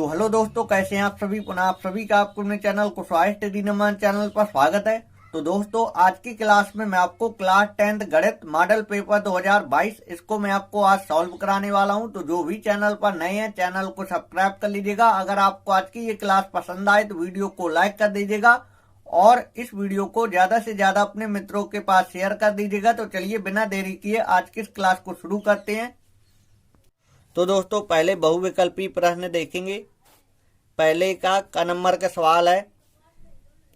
तो हेलो दोस्तों, कैसे हैं आप सभी। पुनः आप सभी का आपको अपने चैनल कुशवाहा स्टडी नमन चैनल पर स्वागत है। तो दोस्तों, आज की क्लास में मैं आपको क्लास 10th गणित मॉडल पेपर 2022 इसको मैं आपको आज सॉल्व कराने वाला हूं। तो जो भी चैनल पर नए हैं, चैनल को सब्सक्राइब कर लीजिएगा। अगर आपको आज की ये क्लास पसंद आए तो वीडियो को लाइक कर दीजिएगा और इस वीडियो को ज्यादा से ज्यादा अपने मित्रों के पास शेयर कर दीजिएगा। तो चलिए बिना देरी किए आज की इस क्लास को शुरू करते हैं। तो दोस्तों, पहले बहुविकल्पी प्रश्न देखेंगे। पहले का क नंबर का सवाल है,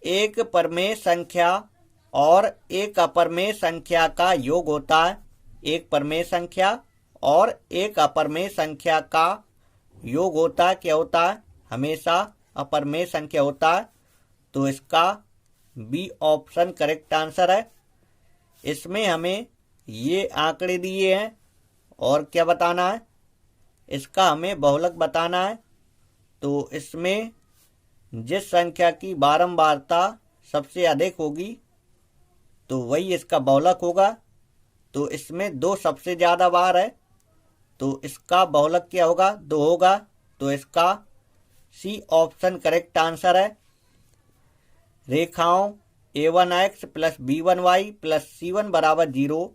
एक परमेय संख्या और एक अपरमेय संख्या का योग होता है। एक परमेय संख्या और एक अपरमेय संख्या का योग होता है। क्या होता है? हमेशा अपरमेय संख्या होता है। तो इसका बी ऑप्शन करेक्ट आंसर है। इसमें हमें ये आंकड़े दिए हैं और क्या बताना है, इसका हमें बहुलक बताना है। तो इसमें जिस संख्या की बारंबारता सबसे अधिक होगी तो वही इसका बहुलक होगा। तो इसमें दो सबसे ज्यादा बार है तो इसका बहुलक क्या होगा? 2 होगा। तो इसका सी ऑप्शन करेक्ट आंसर है। रेखाओं a1x plus b1y plus c1 बराबर 0,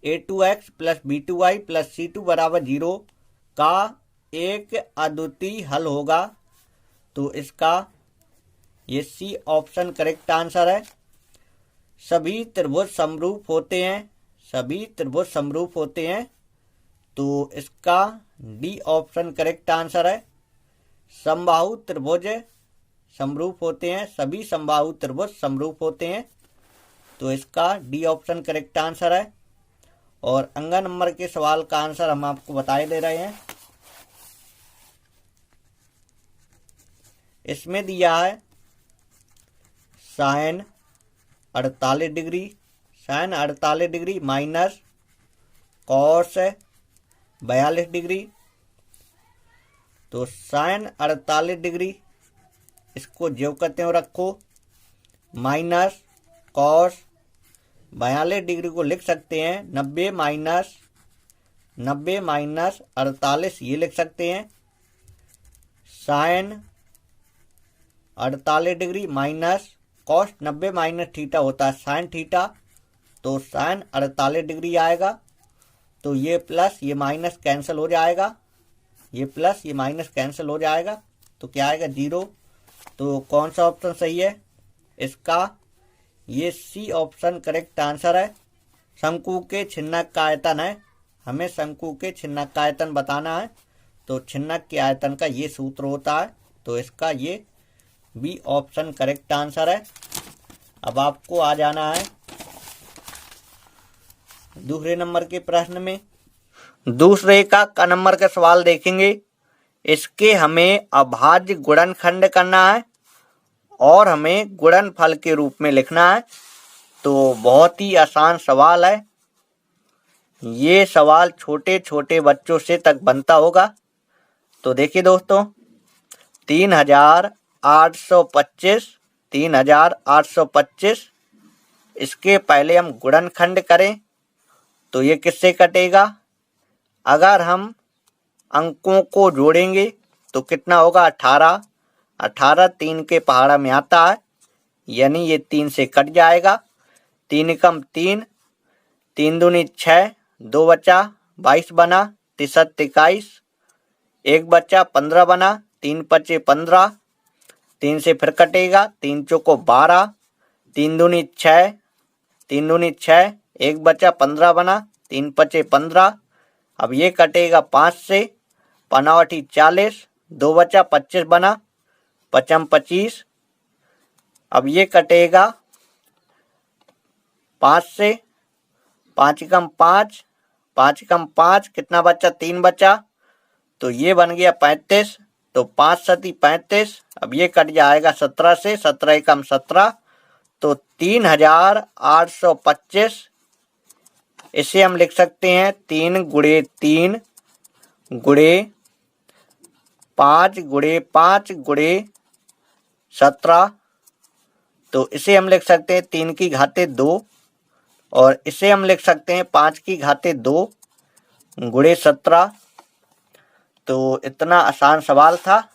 a2x plus b2y plus c2 बराबर 0 का एक अद्वितीय हल होगा। तो इसका ये सी ऑप्शन करेक्ट आंसर है। सभी त्रिभुज समरूप होते हैं। सभी त्रिभुज समरूप होते हैं। तो इसका डी ऑप्शन करेक्ट आंसर है। समबाहु त्रिभुज समरूप होते हैं। सभी समबाहु त्रिभुज समरूप होते हैं। तो इसका डी ऑप्शन करेक्ट आंसर है। और अंगा नंबर के सवाल का आंसर हम आपको बताए दे रहे हैं। इसमें दिया है sine 48 degree, sine 48 degree minus cos 42 degree. तो साइन 48 डिग्री इसको जो कहते हो रखो, माइनस कॉस 42 डिग्री को लिख सकते हैं 90 माइनस 48 ये लिख सकते हैं। Sine 48 degree minus cos 90 minus theta होता है साइन थीटा। तो साइन 48 डिग्री आएगा। तो ये प्लस ये माइनस कैंसिल हो जाएगा। ये प्लस ये माइनस कैंसिल हो जाएगा। तो क्या आएगा? 0। तो कौन सा ऑप्शन सही है? इसका ये सी ऑप्शन करेक्ट आंसर है। शंकु के छिन्नक का आयतन है। हमें शंकु के छिन्नक का आयतन बताना है। तो छिन्नक के आयतन का ये सूत्र होता है। तो इसका ये बी ऑप्शन करेक्ट आंसर है। अब आपको आ जाना है दूसरे नंबर के प्रश्न में। दूसरे का क नंबर का सवाल देखेंगे। इसके हमें अभाज्य गुणनखंड करना है और हमें गुणनफल के रूप में लिखना है। तो बहुत ही आसान सवाल है। ये सवाल छोटे छोटे बच्चों से तक बनता होगा। तो देखिए दोस्तों, 3825 इसके पहले हम गुणनखंड करें तो ये किससे कटेगा? अगर हम अंकों को जोड़ेंगे तो कितना होगा? 18 3 के पहाड़ा में आता है, यानी ये 3 से कट जाएगा। 3 एकम 3, 3 दूनी 6, 2 बचा 22 बना, 3 21, 1 बचा 15 बना, 3 पचे 15, 3 से फिर कटेगा, 3 चौको 12, 3 दूनी 6, 1 बचा 15 बना, 3 पचे 15। अब ये कटेगा 5 से, 5 40, 2 बचा 25 बना, 5 25। अब ये कटेगा 5 से, 5 एकम 5, 5 एकम 5 कितना बचा? 3 बचा। तो ये बन गया 35। तो 5 सती 35। अब ये कट जाएगा 17 से, 17 एकम 17। तो 3825 इसे हम लिख सकते हैं 3 गुणे 3 गुणे 5 गुणे 5 गुणे 17। तो इसे हम लिख सकते हैं 3 की घाते 2 और इसे हम लिख सकते हैं 5 की घाते 2 गुणे 17। तो इतना आसान सवाल था।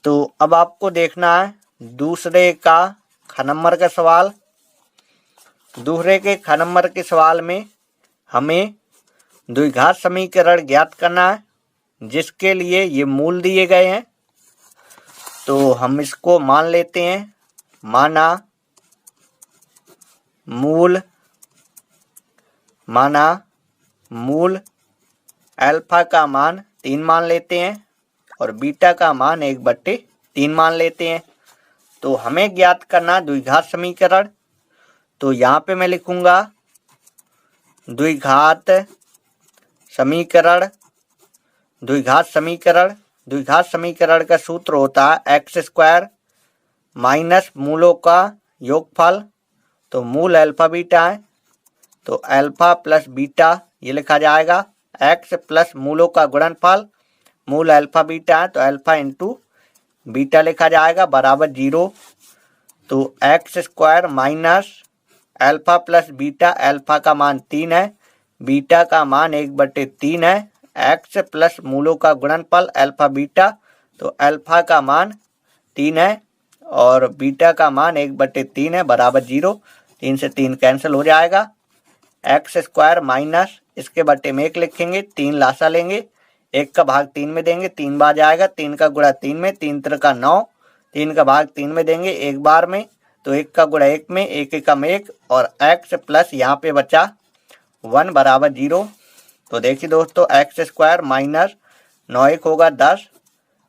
तो अब आपको देखना है दूसरे का ख नंबर का सवाल। दूसरे के ख नंबर के सवाल में हमें द्विघात समीकरण ज्ञात करना है, जिसके लिए ये मूल दिए गए हैं। तो हम इसको मान लेते हैं। माना मूल अल्फा का मान 3 मान लेते हैं और बीटा का मान 1/3 मान लेते हैं। तो हमें ज्ञात करना द्विघात समीकरण। तो यहाँ पे मैं लिखूंगा द्विघात समीकरण। द्विघात समीकरण का सूत्र होता है x² माइनस मूलों का योगफल। तो मूल अल्फा बीटा है, तो अल्फा प्लस बीटा ये लिखा जाएगा। x प्लस मूलों का गुणनफल, मूल अल्फा बीटा है तो अल्फा इंटू बीटा लिखा जाएगा बराबर 0। तो x² minus alpha plus beta, alpha का मान 3 है, बीटा का मान 1/3 है। x प्लस मूलों का गुणनफल अल्फा बीटा, तो अल्फा का मान 3 है और बीटा का मान 1/3 है बराबर 0। 3 से 3 कैंसिल हो जाएगा। x² माइनस इसके बट्टे में 1 लिखेंगे, 3 लासा लेंगे, 1 का भाग 3 में देंगे, 3 बार जाएगा, 3 का गुणा 3 में, 3 3 9, 3 का भाग 3 में देंगे 1 बार में, तो 1 का गुणा 1 में, 1 एकम 1 और x प्लस यहाँ पे बचा 1 बराबर 0। तो देखिए दोस्तों x² माइनस 9 1 होगा 10,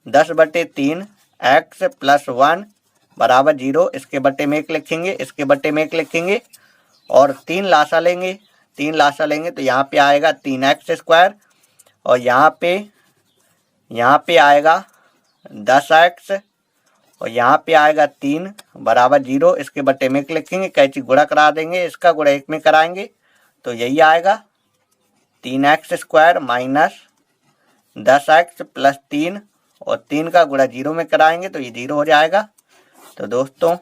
10/3 x प्लस 1 बराबर 0। इसके बट्टे में 1 लिखेंगे, इसके बट्टे में 1 लिखेंगे और 3 लासा लेंगे, 3 लासा लेंगे तो यहाँ पे आएगा 3x² और यहाँ पे आएगा 10x और यहाँ पे आएगा 3 बराबर 0। इसके बट्टे में 1 लिखेंगे, कैंची गुणा करा देंगे, इसका गुणा 1 में कराएंगे तो यही आएगा 3x² माइनस 10x प्लस 3 और 3 का गुणा 0 में कराएंगे तो ये 0 हो जाएगा। तो दोस्तों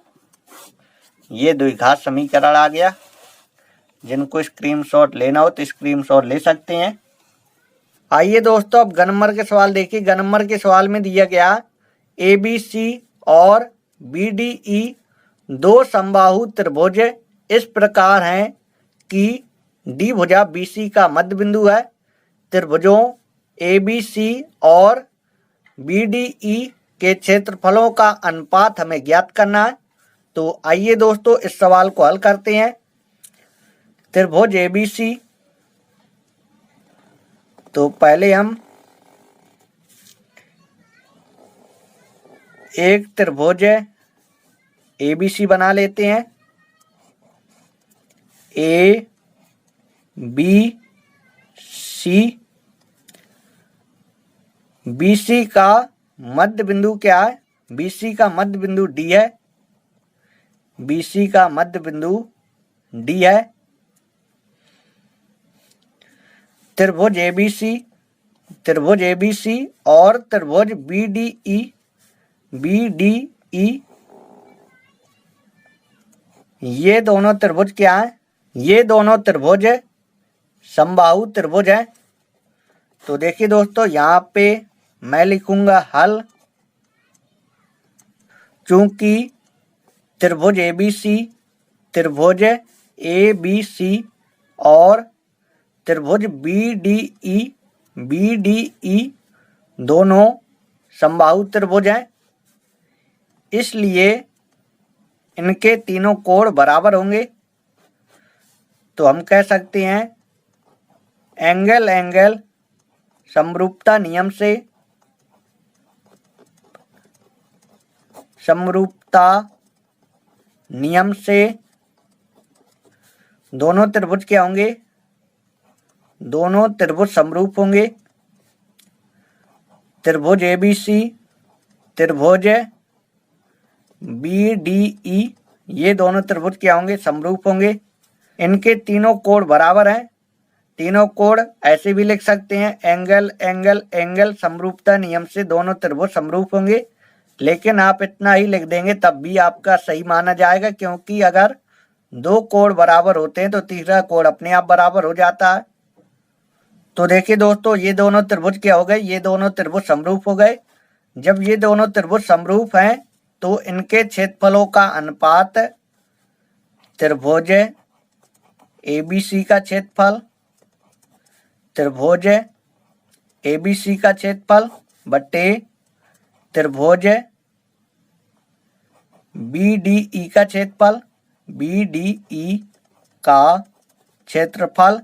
ये द्विघात समीकरण आ गया। जिनको स्क्रीनशॉट लेना हो तो स्क्रीनशॉट ले सकते हैं। आइए दोस्तों अब ग नंबर के सवाल देखिए। ग नंबर के सवाल में दिया गया ABC और BDE दो समबाहु त्रिभुज इस प्रकार हैं कि D भुजा BC का मध्य बिंदु है। त्रिभुजों ABC और BDE के क्षेत्रफलों का अनुपात हमें ज्ञात करना है। तो आइए दोस्तों इस सवाल को हल करते हैं। त्रिभुज ABC, तो पहले हम एक त्रिभुज ABC बना लेते हैं। ABC, BC का मध्य बिंदु क्या है? BC का मध्य बिंदु D है। BC का मध्य बिंदु D है। त्रिभुज ABC और त्रिभुज BDE ये दोनों त्रिभुज क्या है? ये दोनों त्रिभुज समबाहु त्रिभुज है। तो देखिए दोस्तों यहाँ पे मैं लिखूंगा हल। चूंकि त्रिभुज ABC और त्रिभुज BDE दोनों समबाहु त्रिभुज हैं, इसलिए इनके तीनों कोण बराबर होंगे। तो हम कह सकते हैं एंगल समरूपता नियम से दोनों त्रिभुज क्या होंगे? दोनों त्रिभुज समरूप होंगे। त्रिभुज ABC, त्रिभुज BDE ये दोनों त्रिभुज क्या होंगे? समरूप होंगे। इनके तीनों कोण बराबर हैं। तीनों कोण ऐसे भी लिख सकते हैं एंगल समरूपता नियम से दोनों त्रिभुज समरूप होंगे, लेकिन आप इतना ही लिख देंगे तब भी आपका सही माना जाएगा, क्योंकि अगर दो कोण बराबर होते हैं तो तीसरा कोण अपने आप बराबर हो जाता है। तो देखिए दोस्तों ये दोनों त्रिभुज क्या हो गए? ये दोनों त्रिभुज समरूप हो गए। जब ये दोनों त्रिभुज समरूप हैं तो इनके क्षेत्रफलों का अनुपात त्रिभुज ABC का क्षेत्रफल त्रिभुज ABC का क्षेत्रफल बटे त्रिभुज BDE का क्षेत्रफल BDE का क्षेत्रफल।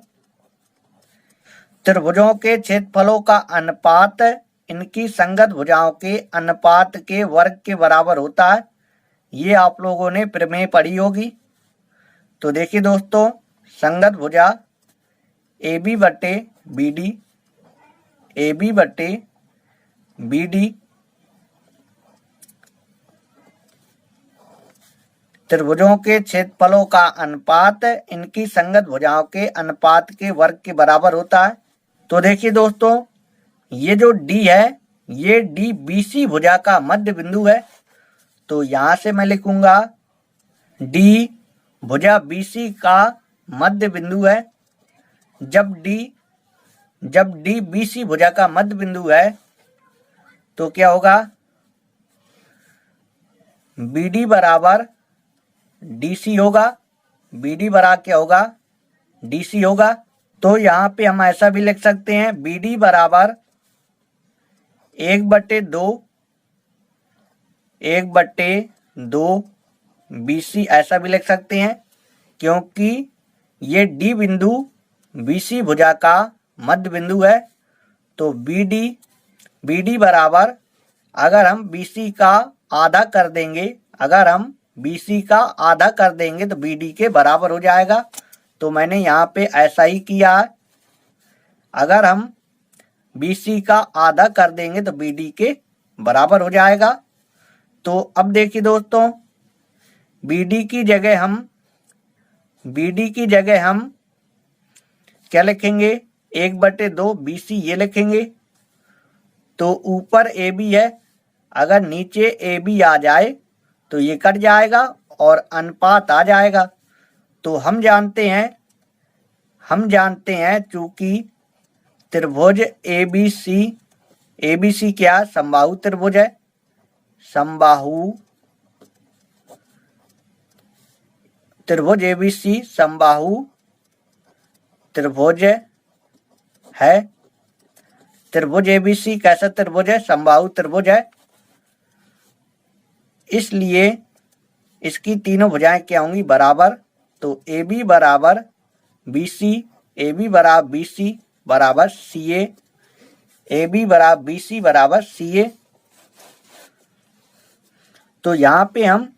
त्रिभुजों के क्षेत्रफलों का अनुपात इनकी संगत भुजाओं के अनुपात के वर्ग के बराबर होता है। ये आप लोगों ने प्रमेय पढ़ी होगी। तो देखिए दोस्तों, संगत भुजा AB बटे BD, AB बटे BD त्रिभुजों के क्षेत्रफलों का अनुपात इनकी संगत भुजाओं के अनुपात के वर्ग के बराबर होता है। तो देखिए दोस्तों, ये जो D है ये D BC भुजा का मध्य बिंदु है। तो यहां से मैं लिखूंगा D भुजा BC का मध्य बिंदु है। जब D BC भुजा का मध्य बिंदु है तो क्या होगा, BD बराबर DC होगा। BD बराबर क्या होगा, DC होगा। तो यहाँ पे हम ऐसा भी लिख सकते हैं BD बराबर 1/2 BC, ऐसा भी लिख सकते हैं क्योंकि ये D बिंदु BC भुजा का मध्य बिंदु है। तो BD बराबर, अगर हम BC का आधा कर देंगे तो BD के बराबर हो जाएगा। तो मैंने यहाँ पे ऐसा ही किया है। अगर हम BC का आधा कर देंगे तो BD के बराबर हो जाएगा। तो अब देखिए दोस्तों, BD की जगह हम क्या लिखेंगे, 1/2 BC ये लिखेंगे। तो ऊपर AB है, अगर नीचे AB आ जाए तो ये कट जाएगा और अनुपात आ जाएगा। तो हम जानते हैं चूंकि त्रिभुज ABC क्या, समबाहु त्रिभुज है। समबाहु त्रिभुज ABC समबाहु त्रिभुज है। त्रिभुज ABC कैसा त्रिभुज है, समबाहु त्रिभुज है। इसलिए इसकी तीनों भुजाएं क्या होंगी, बराबर। तो AB बराबर BC, AB बराबर BC बराबर CA, AB बराबर BC बराबर CA। तो यहाँ पे हम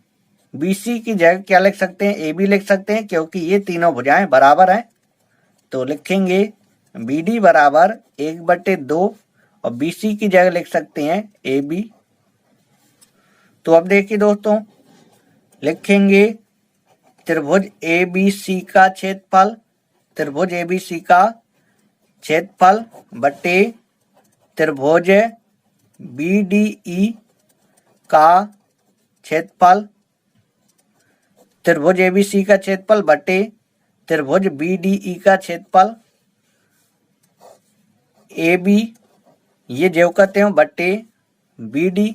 BC की जगह क्या लिख सकते हैं, AB लिख सकते हैं क्योंकि ये तीनों भुजाएं बराबर हैं। तो लिखेंगे BD बराबर 1/2 और BC की जगह लिख सकते हैं AB। तो अब देखिए दोस्तों, लिखेंगे त्रिभुज ABC का क्षेत्रफल बटे त्रिभुज BDE का क्षेत्रफल। त्रिभुज ABC का क्षेत्रफल बटे त्रिभुज BDE का क्षेत्रफल। AB ये जो कहते हैं बटे BD।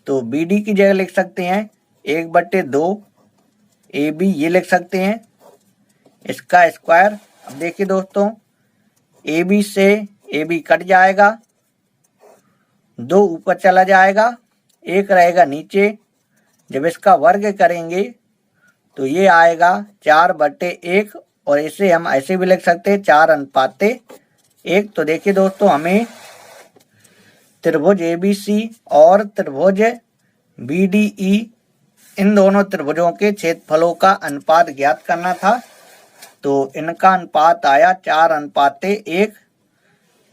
तो BD की जगह लिख सकते हैं 1/2 AB ये लिख सकते हैं, इसका स्क्वायर। अब देखिए दोस्तों, AB से AB कट जाएगा, 2 ऊपर चला जाएगा, 1 रहेगा नीचे। जब इसका वर्ग करेंगे तो ये आएगा 4/1 और इसे हम ऐसे भी लिख सकते हैं 4:1। तो देखिए दोस्तों, हमें त्रिभुज ABC और त्रिभुज BDE इन दोनों त्रिभुजों के क्षेत्रफलों का अनुपात ज्ञात करना था। तो इनका अनुपात आया 4:1।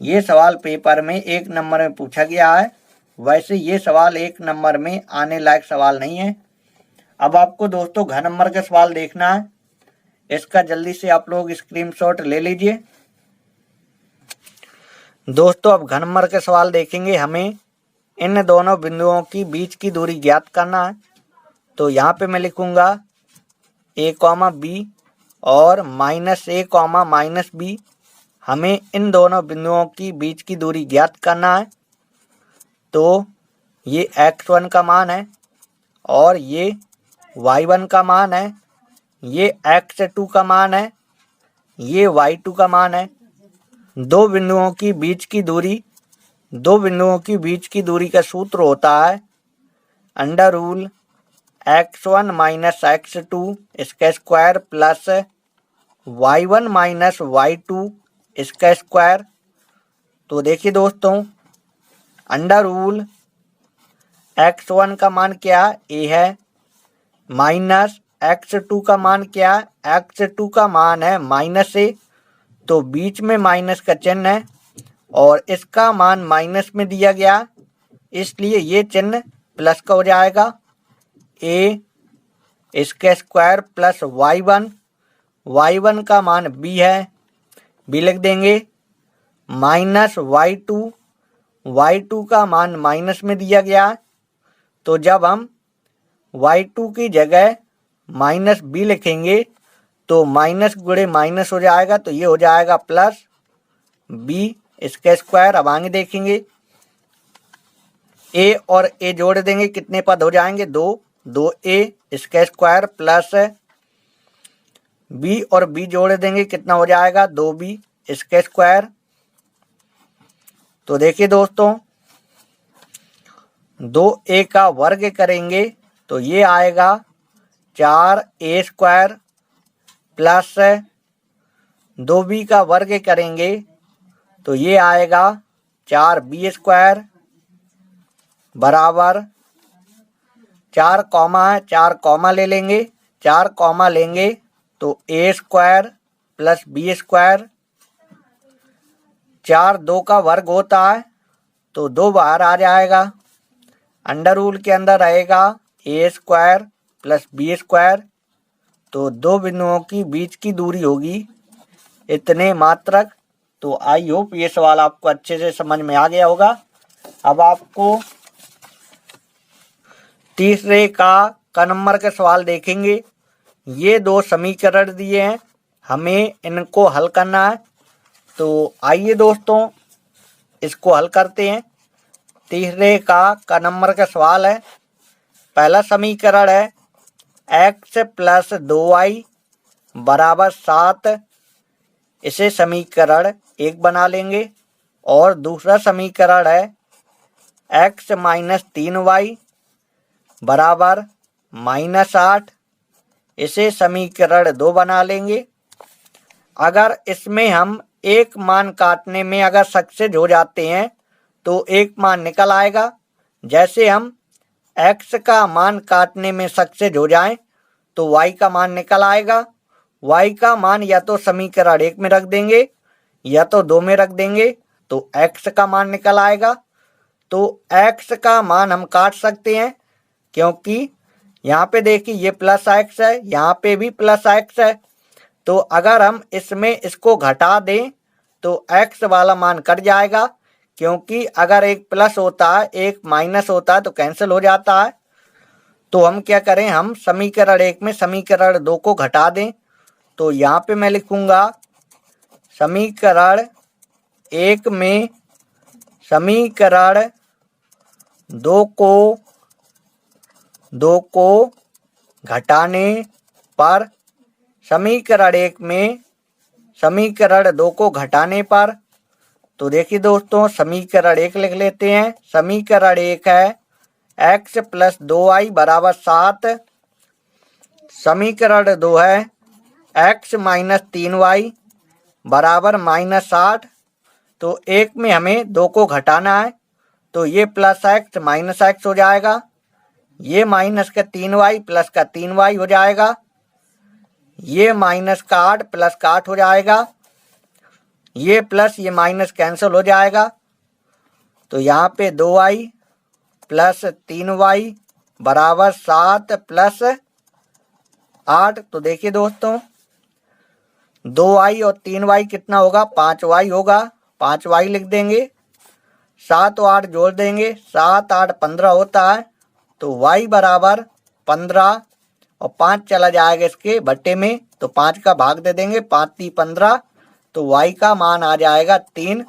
ये सवाल पेपर में 1 नंबर में पूछा गया है। वैसे ये सवाल 1 नंबर में आने लायक सवाल नहीं है। अब आपको दोस्तों घन नंबर का सवाल देखना है। इसका जल्दी से आप लोग स्क्रीनशॉट ले लीजिए। दोस्तों अब घन नंबर के सवाल देखेंगे। हमें इन दोनों बिंदुओं की बीच की दूरी ज्ञात करना है। तो यहाँ पे मैं लिखूंगा A, B और -A, -B। हमें इन दोनों बिंदुओं की बीच की दूरी ज्ञात करना है। तो ये x1 का मान है और ये y1 का मान है, ये x2 का मान है, ये y2 का मान है। दो बिंदुओं की बीच की दूरी का सूत्र होता है under rule x1 minus x2 इसका square plus y1 minus y2 इसका स्क्वायर। तो देखिए दोस्तों, अंडर रूल x1 का मान क्या a है, माइनस x2 का मान क्या है, x2 का मान है माइनस a, तो बीच में माइनस का चिन्ह है और इसका मान माइनस में दिया गया, इसलिए ये चिन्ह प्लस का हो जाएगा। a इसका स्क्वायर प्लस y1 का मान b है, b लिख देंगे, माइनस y2 का मान माइनस में दिया गया, तो जब हम y2 की जगह माइनस b लिखेंगे तो माइनस गुणे माइनस हो जाएगा, तो ये हो जाएगा प्लस b इसका स्क्वायर। अब आगे देखेंगे, a और a जोड़ देंगे, कितने पद हो जाएंगे, 2a इसका स्क्वायर प्लस b और b जोड़ देंगे, कितना हो जाएगा, 2b इसका स्क्वायर। तो देखिए दोस्तों, 2a का वर्ग करेंगे तो ये आएगा 4a स्क्वायर प्लस 2b का वर्ग करेंगे तो ये आएगा 4b स्क्वायर बराबर 4 कॉमा ले लेंगे, 4 कॉमा लेंगे तो a square plus b square. 4 2 का वर्ग होता है तो 2 बाहर आ जाएगा, अंडर रूल के अंदर रहेगा a square plus b square. तो दो बिंदुओं की बीच की दूरी होगी इतने मात्रक। तो आई होप ये सवाल आपको अच्छे से समझ में आ गया होगा। अब आपको तीसरे का नंबर के सवाल देखेंगे। ये दो समीकरण दिए हैं, हमें इनको हल करना है। तो आइए दोस्तों इसको हल करते हैं। तीसरे का नंबर का सवाल है। पहला समीकरण है x प्लस 2y बराबर 7, इसे समीकरण 1 बना लेंगे। और दूसरा समीकरण है x माइनस 3y बराबर -8, इसे समीकरण 2 बना लेंगे। अगर इसमें हम एक मान काटने में अगर सक्सेस हो जाते हैं तो एक मान निकल आएगा। जैसे हम x का मान काटने में सक्सेस हो जाएं तो y का मान निकल आएगा। y का मान या तो समीकरण 1 में रख देंगे या तो 2 में रख देंगे तो x का मान निकल आएगा। तो x का मान हम काट सकते हैं, क्योंकि यहाँ पे देखिए ये प्लस x है, यहाँ पे भी प्लस x है। तो अगर हम इसमें इसको घटा दें तो x वाला मान कट जाएगा, क्योंकि अगर एक प्लस होता है एक माइनस होता है तो कैंसिल हो जाता है। तो हम क्या करें, हम समीकरण 1 में समीकरण 2 को घटा दें। तो यहाँ पे मैं लिखूंगा समीकरण 1 में समीकरण 2 को घटाने पर, समीकरण 1 में समीकरण 2 को घटाने पर, तो देखिए दोस्तों समीकरण 1 लिख लेते हैं। समीकरण 1 है x प्लस 2y बराबर 7, समीकरण 2 है x माइनस 3y बराबर -8। तो 1 में हमें 2 को घटाना है तो ये प्लस x माइनस x हो जाएगा, ये माइनस का 3y प्लस का 3y हो जाएगा, ये माइनस का 8 प्लस का 8 हो जाएगा, ये प्लस ये माइनस कैंसिल हो जाएगा। तो यहाँ पे 2y प्लस 3y बराबर 7 प्लस 8। तो देखिए दोस्तों 2y और 3y कितना होगा, 5y होगा, 5y लिख देंगे। 7 और 8 जोड़ देंगे, 7 8 15 होता है। तो y बराबर 15 और 5 चला जाएगा इसके बट्टे में, तो 5 का भाग दे देंगे, 5 3 15। तो y का मान आ जाएगा 3।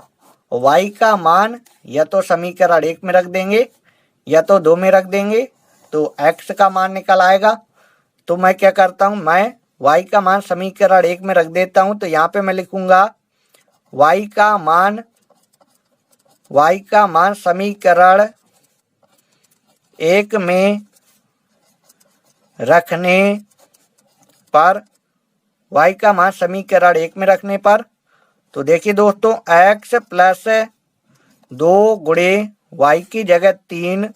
y का मान या तो समीकरण 1 में रख देंगे या तो 2 में रख देंगे तो x का मान निकल आएगा। तो मैं क्या करता हूँ, मैं y का मान समीकरण 1 में रख देता हूँ। तो यहाँ पे मैं लिखूंगा y का मान समीकरण 1 में रखने पर, y का मान समीकरण 1 में रखने पर, तो देखिए दोस्तों x प्लस 2 गुणे y की जगह 3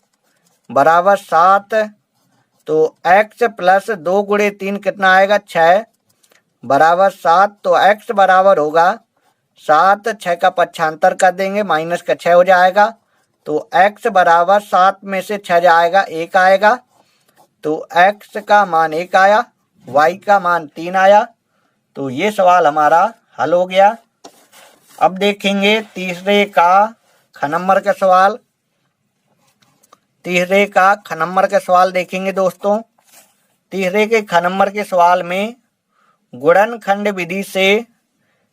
बराबर 7। तो x प्लस 2 गुणे 3 कितना आएगा, 6 बराबर 7। तो x बराबर होगा 7, 6 का पक्षांतर कर देंगे, माइनस का 6 हो जाएगा। तो x बराबर 7 में से 6 जाएगा, 1 आएगा। तो x का मान 1 आया, y का मान 3 आया। तो ये सवाल हमारा हल हो गया। अब देखेंगे तीसरे का ख नंबर का सवाल। तीसरे का ख नंबर का सवाल देखेंगे दोस्तों। तीसरे के ख नंबर के सवाल में गुणनखंड विधि से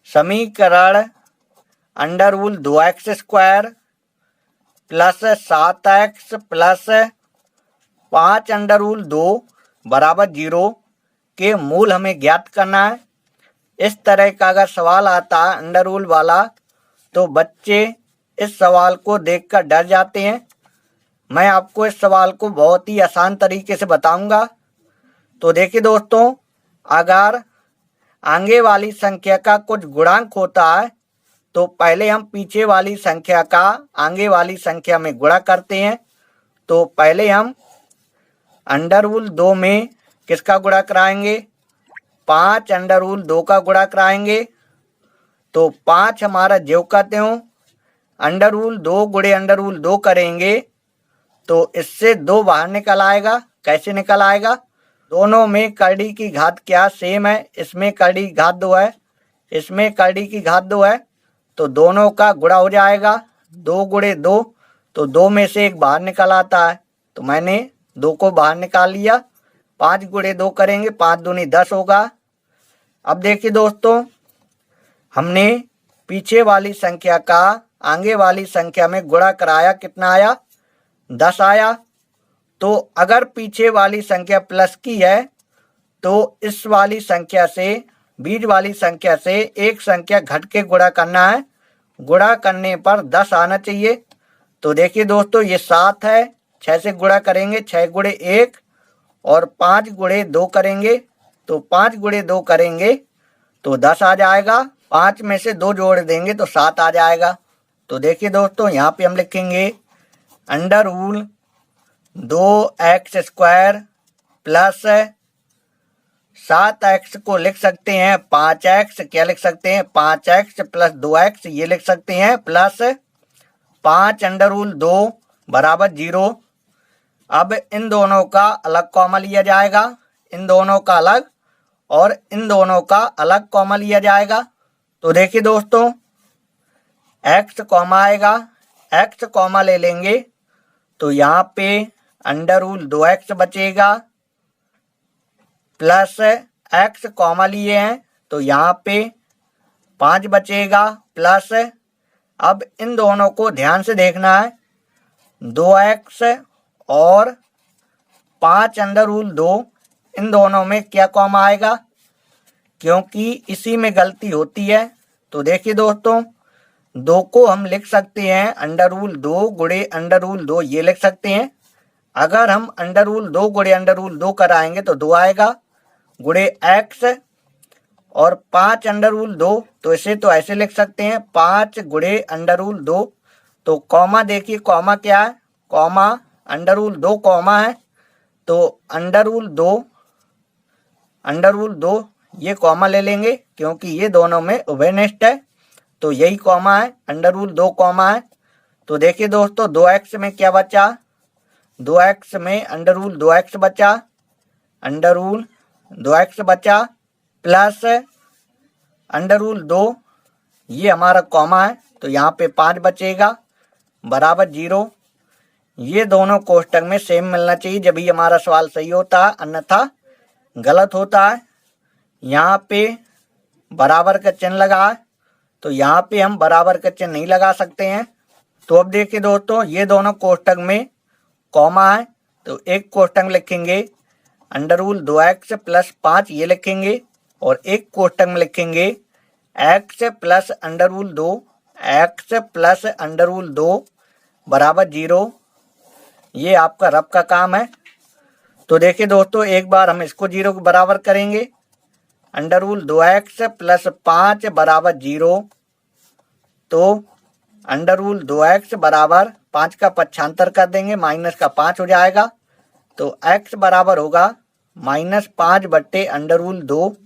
समीकरण √2x² प्लस 7x प्लस 5√2 बराबर 0 के मूल हमें ज्ञात करना है। इस तरह का अगर सवाल आता है अंडर रूल वाला, तो बच्चे इस सवाल को देखकर डर जाते हैं। मैं आपको इस सवाल को बहुत ही आसान तरीके से बताऊंगा। तो देखिए दोस्तों, अगर आगे वाली संख्या का कुछ गुणांक होता है तो पहले हम पीछे वाली संख्या का आगे वाली संख्या में गुणा करते हैं। तो पहले हम √2 में किसका गुणा कराएंगे, 5√2 का गुणा कराएंगे। तो 5 हमारा ज्यों कहते हो, √2 गुणे √2 करेंगे तो इससे 2 बाहर निकल आएगा। कैसे निकल आएगा, दोनों में करड़ी की घात क्या सेम है, इसमें करड़ी की घात 2 है, इसमें करड़ी की घात 2 है। तो दोनों का गुणा हो जाएगा, 2 गुणे 2। तो 2 में से 1 बाहर निकल आता है, तो मैंने 2 को बाहर निकाल लिया। 5 गुणे 2 करेंगे, 5 दूनी 10 होगा। अब देखिए दोस्तों, हमने पीछे वाली संख्या का आगे वाली संख्या में गुणा कराया, कितना आया, 10 आया। तो अगर पीछे वाली संख्या प्लस की है तो इस वाली संख्या से, बीच वाली संख्या से एक संख्या घट के गुणा करना है। गुणा करने पर 10 आना चाहिए। तो देखिए दोस्तों, ये 7 है, 6 से गुणा करेंगे, 6 गुणे 1 और 5 गुणे 2 करेंगे। तो 5 गुणे 2 करेंगे तो 10 आ जाएगा। 5 में से 2 जोड़ देंगे तो 7 आ जाएगा। तो देखिए दोस्तों, यहाँ पे हम लिखेंगे √2x² प्लस 7x को लिख सकते हैं 5x, क्या लिख सकते हैं, 5x प्लस 2x, ये लिख सकते हैं, प्लस 5√2 बराबर 0। अब इन दोनों का अलग कॉमा लिया जाएगा, इन दोनों का अलग और इन दोनों का अलग कॉमा लिया जाएगा। तो देखिए दोस्तों, x कॉमा आएगा, x कॉमा ले लेंगे तो यहाँ पे √2x बचेगा, प्लस x कॉमा लिए हैं तो यहाँ पे 5 बचेगा, प्लस, अब इन दोनों को ध्यान से देखना है, 2x और 5√2, इन दोनों में क्या कॉमा आएगा, क्योंकि इसी में गलती होती है। तो देखिए दोस्तों, 2 को हम लिख सकते हैं √2 गुणे √2, ये लिख सकते हैं। अगर हम √2 गुणे √2 कराएंगे तो 2 आएगा, गुणे x और 5√2, तो इसे तो ऐसे लिख सकते हैं 5 गुणे √2। तो कॉमा देखिए, कॉमा क्या है, कॉमा √2 कॉमा है। तो √2 ये कॉमा ले लेंगे क्योंकि ये दोनों में उभयनिष्ठ है, तो यही कॉमा है, √2 कॉमा है। तो देखिए दोस्तों, 2x में क्या बचा, 2x में √2x बचा, √2x बचा, प्लस √2, ये हमारा कॉमा है तो यहाँ पे 5 बचेगा, बराबर 0। ये दोनों कोष्टक में सेम मिलना चाहिए, जब ही हमारा सवाल सही होता है, अन्यथा गलत होता है। यहाँ पे बराबर का चिन्ह लगा है तो यहाँ पे हम बराबर का चिन्ह नहीं लगा सकते हैं। तो अब देखिए दोस्तों, ये दोनों कोष्टक में कॉमा है तो एक कोष्टक लिखेंगे अंडर रूल 2x प्लस 5 ये लिखेंगे और एक कोष्टक में लिखेंगे x plus under rule 2 x plus under rule 2 बराबर 0। ये आपका रब का काम है। तो देखिए दोस्तों, एक बार हम इसको 0 के बराबर करेंगे। अंडर रूल 2x प्लस 5 बराबर 0। तो अंडर रूल 2x बराबर 5 का पक्षांतर कर देंगे, माइनस का 5 हो जाएगा। तो x बराबर होगा -5 बट्टे अंडर रूल 2।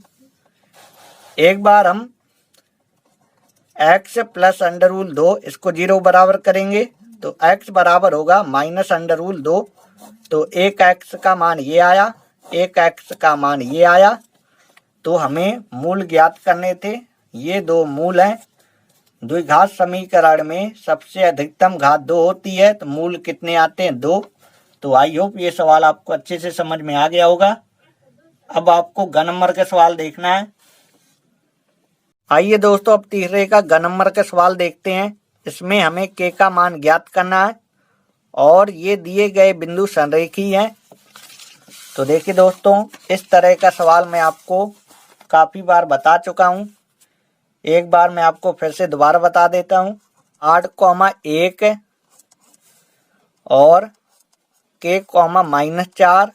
एक बार हम x प्लस अंडर रूल 2 इसको 0 बराबर करेंगे तो x बराबर होगा माइनस अंडर रूल 2। तो एक x का मान ये आया, एक x का मान ये आया। तो हमें मूल ज्ञात करने थे। ये दो मूल हैं। द्विघात समीकरण में सबसे अधिकतम घात 2 होती है, तो मूल कितने आते हैं? 2। तो आई होप ये सवाल आपको अच्छे से समझ में आ गया होगा। अब आपको ग नंबर का सवाल देखना है। आइए दोस्तों, अब तीसरे का ग नंबर का सवाल देखते हैं। इसमें हमें k का मान ज्ञात करना है और ये दिए गए बिंदु संरेखी हैं। तो देखिए दोस्तों, इस तरह का सवाल मैं आपको काफी बार बता चुका हूं। एक बार मैं आपको फिर से दोबारा बता देता हूं। 8,1 और k, -4,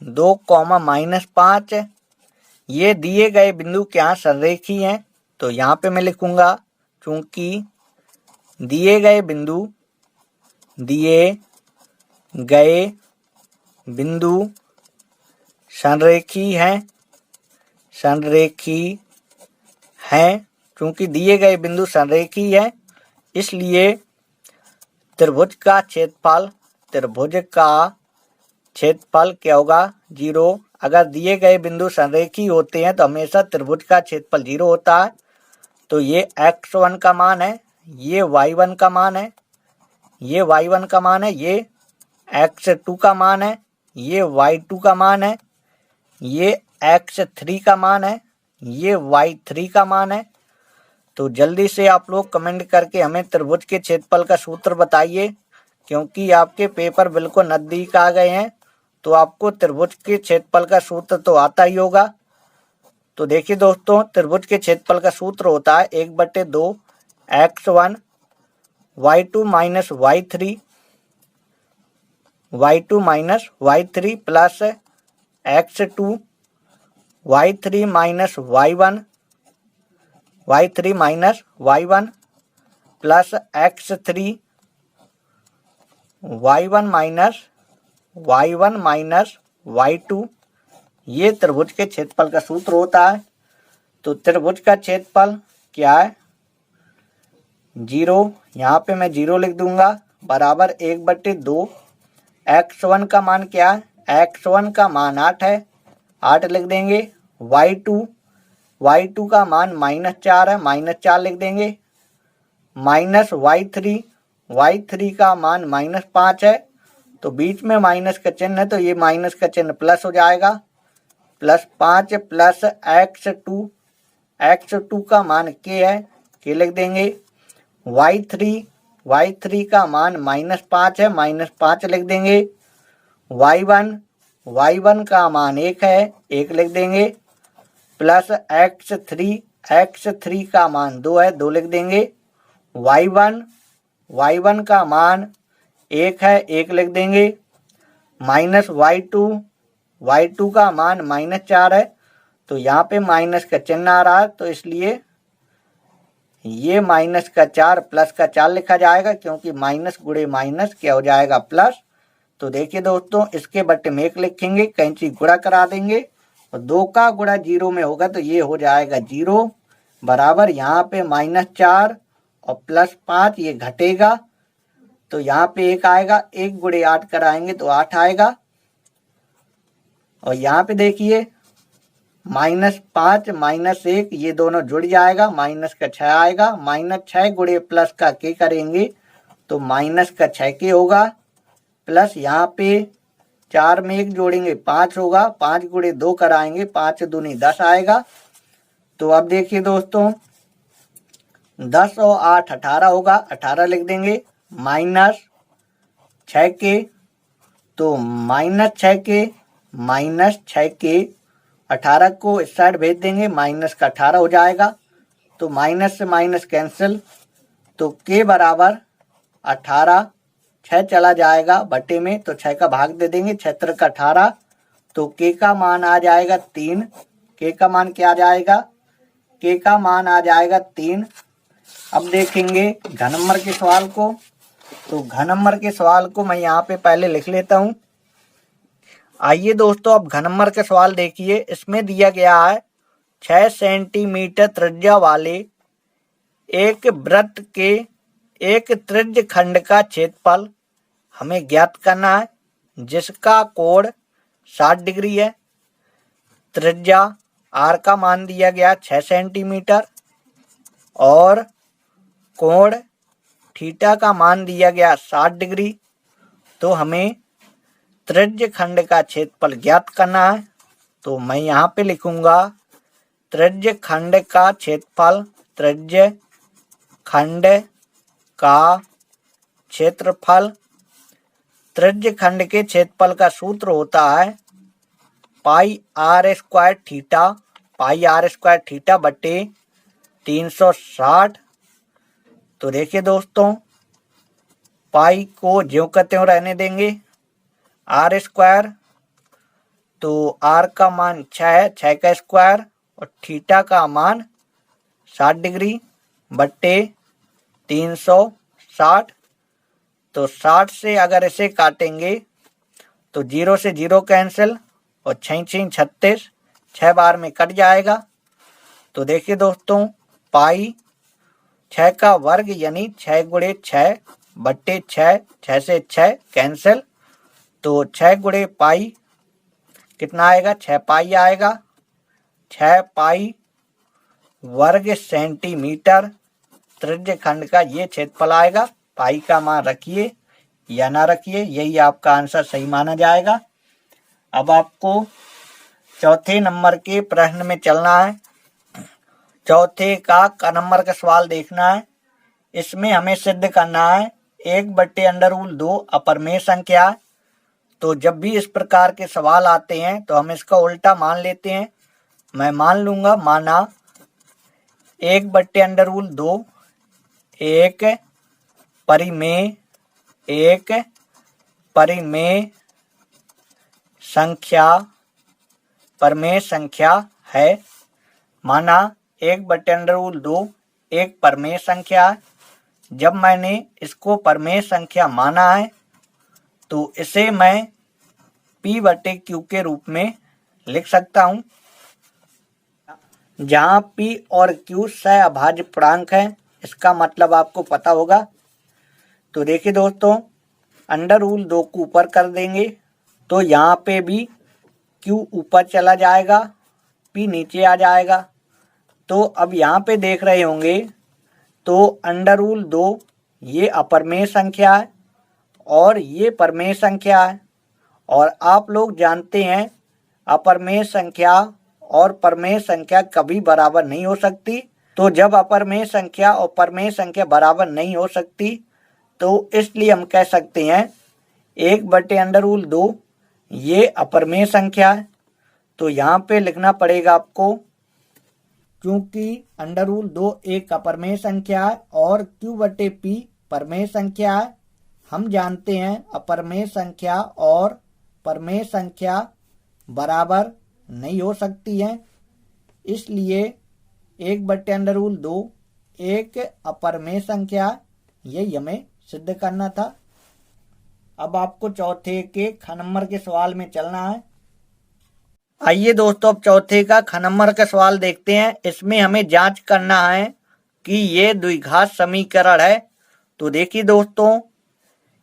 2, -5 ये दिए गए बिंदु क्या संरेखी हैं। तो यहाँ पे मैं लिखूंगा, चूंकि दिए गए बिंदु संरेखी हैं, चूंकि दिए गए बिंदु संरेखी है, इसलिए त्रिभुज का क्षेत्रफल क्या होगा? 0। अगर दिए गए बिंदु संरेखी होते हैं तो हमेशा त्रिभुज का क्षेत्रफल 0 होता है। तो ये x1 का मान है, ये y1 का मान है, ये y1 का मान है, ये x2 का मान है, ये y2 का मान है, ये x3 का मान है, ये y3 का मान है। तो जल्दी से आप लोग कमेंट करके हमें त्रिभुज के क्षेत्रफल का सूत्र बताइए, क्योंकि आपके पेपर बिल्कुल नजदीक आ गए हैं। तो आपको त्रिभुज के क्षेत्रफल का सूत्र तो आता ही होगा। तो देखिए दोस्तों, त्रिभुज के क्षेत्रफल का सूत्र होता है 1/2 x1 y2 minus y3 plus x2 y3 minus y1 plus x3 y1 minus y2। ये त्रिभुज के क्षेत्रफल का सूत्र होता है। तो त्रिभुज का क्षेत्रफल क्या है? 0। यहाँ पे मैं 0 लिख दूंगा, बराबर 1/2। x1 का मान क्या है? x1 का मान 8 है, 8 लिख देंगे। y2 का मान -4 है, -4 लिख देंगे। माइनस y3 का मान -5 है, तो बीच में माइनस का चिन्ह है, तो ये माइनस का चिन्ह प्लस हो जाएगा। +5 प्लस x2 का मान k है, k लिख देंगे। y3 का मान -5 है, -5 लिख देंगे। y1 का मान 1 है, 1 लिख देंगे। प्लस x3 का मान 2 है, 2 लिख देंगे। y1 का मान 1 है, 1 लिख देंगे। माइनस y2 का मान -4 है, तो यहाँ पे माइनस का चिन्ह आ रहा है, तो इसलिए ये -4 प्लस का 4 लिखा जाएगा, क्योंकि माइनस गुणे माइनस क्या हो जाएगा? प्लस। तो देखिए दोस्तों, इसके बट्टे में 1 लिखेंगे, कैंची गुणा करा देंगे और 2 का गुणा 0 में होगा, तो ये हो जाएगा 0 बराबर यहाँ पे -4 और +5 ये घटेगा, तो यहाँ पे 1 आएगा। 1 गुणे 8 कराएंगे तो 8 आएगा। और यहाँ पे देखिए -5 -1 ये दोनों जुड़ जाएगा, माइनस का 6 आएगा। -6 गुणे प्लस का k करेंगे तो माइनस का 6k होगा। प्लस यहाँ पे 4 में 1 जोड़ेंगे 5 होगा, 5 गुणे 2 कराएंगे, 5 दूनी 10 आएगा। तो अब देखिए दोस्तों, 10 और 8 18 होगा, 18 लिख देंगे। 6 के, तो -6 के -6 के 18 को इस साइड भेज देंगे, माइनस का 18 हो जाएगा। तो माइनस से माइनस कैंसिल, तो के बराबर 18, 6 चला जाएगा बटे में, तो 6 का भाग दे देंगे, 6 का 18, तो के का मान आ जाएगा 3। के का मान क्या आ जाएगा? के का मान आ जाएगा 3। अब देखेंगे घन नंबर के सवाल को। तो घन नंबर के सवाल को मैं यहाँ पे पहले लिख लेता हूँ। आइए दोस्तों, अब घन नंबर का सवाल देखिए। इसमें दिया गया है 6 सेंटीमीटर त्रिज्या वाले एक वृत्त के एक त्रिज्य खंड का क्षेत्रफल हमें ज्ञात करना है, जिसका कोण 60 डिग्री है। त्रिज्या आर का मान दिया गया 6 सेंटीमीटर और कोण थीटा का मान दिया गया 60 डिग्री। तो हमें त्रिज्य खंड का क्षेत्रफल ज्ञात करना है। तो मैं यहाँ पे लिखूंगा त्रिज्य खंड का क्षेत्रफल। त्रिज्य खंड का क्षेत्रफल, त्रिज्य खंड के क्षेत्रफल का सूत्र होता है pi R square theta, pi R square theta बटे 360। तो देखिए दोस्तों, पाई को ज्यों का त्यों रहने देंगे। आर स्क्वायर, तो आर का मान 6 है, 6 का स्क्वायर, और थीटा का मान 60 डिग्री बट्टे 360। तो 60 से अगर इसे काटेंगे तो 0 से 0 कैंसिल, और 6 6 36, 6 बार में कट जाएगा। तो देखिए दोस्तों, पाई 6 का वर्ग यानी 6 गुणे 6 बट्टे 6, 6 से 6 कैंसिल, तो 6 गुणे पाई कितना आएगा? 6 पाई आएगा। 6 पाई वर्ग सेंटीमीटर त्रिज्य खंड का ये क्षेत्रफल आएगा। पाई का मान रखिए या ना रखिए, यही आपका आंसर सही माना जाएगा। अब आपको चौथे नंबर के प्रश्न में चलना है। चौथे का क नंबर का सवाल देखना है। इसमें हमें सिद्ध करना है 1/√2 अपरमेय संख्या है। तो जब भी इस प्रकार के सवाल आते हैं तो हम इसका उल्टा मान लेते हैं। मैं मान लूंगा, माना 1/√2 एक परिमेय संख्या है। माना 1/√2 एक परिमेय संख्या है। जब मैंने इसको परिमेय संख्या माना है तो इसे मैं P/Q के रूप में लिख सकता हूं, जहां P और Q सहअभाज्य पूर्णांक है। इसका मतलब आपको पता होगा। तो देखिए दोस्तों, √2 को ऊपर कर देंगे तो यहाँ पे भी Q ऊपर चला जाएगा, P नीचे आ जाएगा। तो अब यहाँ पे देख रहे होंगे तो √2 ये अपरमेय संख्या है और ये परमेय संख्या है। और आप लोग जानते हैं अपरमेय संख्या और परमेय संख्या कभी बराबर नहीं हो सकती। तो जब अपरमेय संख्या और परमेय संख्या बराबर नहीं हो सकती तो इसलिए हम कह सकते हैं 1/√2 ये अपरमेय संख्या है। तो यहाँ पे लिखना पड़ेगा आपको, क्योंकि √2 एक अपरमेय संख्या है और Q/P परमेय संख्या है। हम जानते हैं अपरमेय संख्या और परमेय संख्या बराबर नहीं हो सकती हैं, इसलिए 1/√2 एक अपरमेय संख्या, यही हमें सिद्ध करना था। अब आपको चौथे के ख नंबर के सवाल में चलना है। आइए दोस्तों, अब चौथे का ख नंबर का सवाल देखते हैं। इसमें हमें जांच करना है कि ये द्विघात समीकरण है। तो देखिए दोस्तों,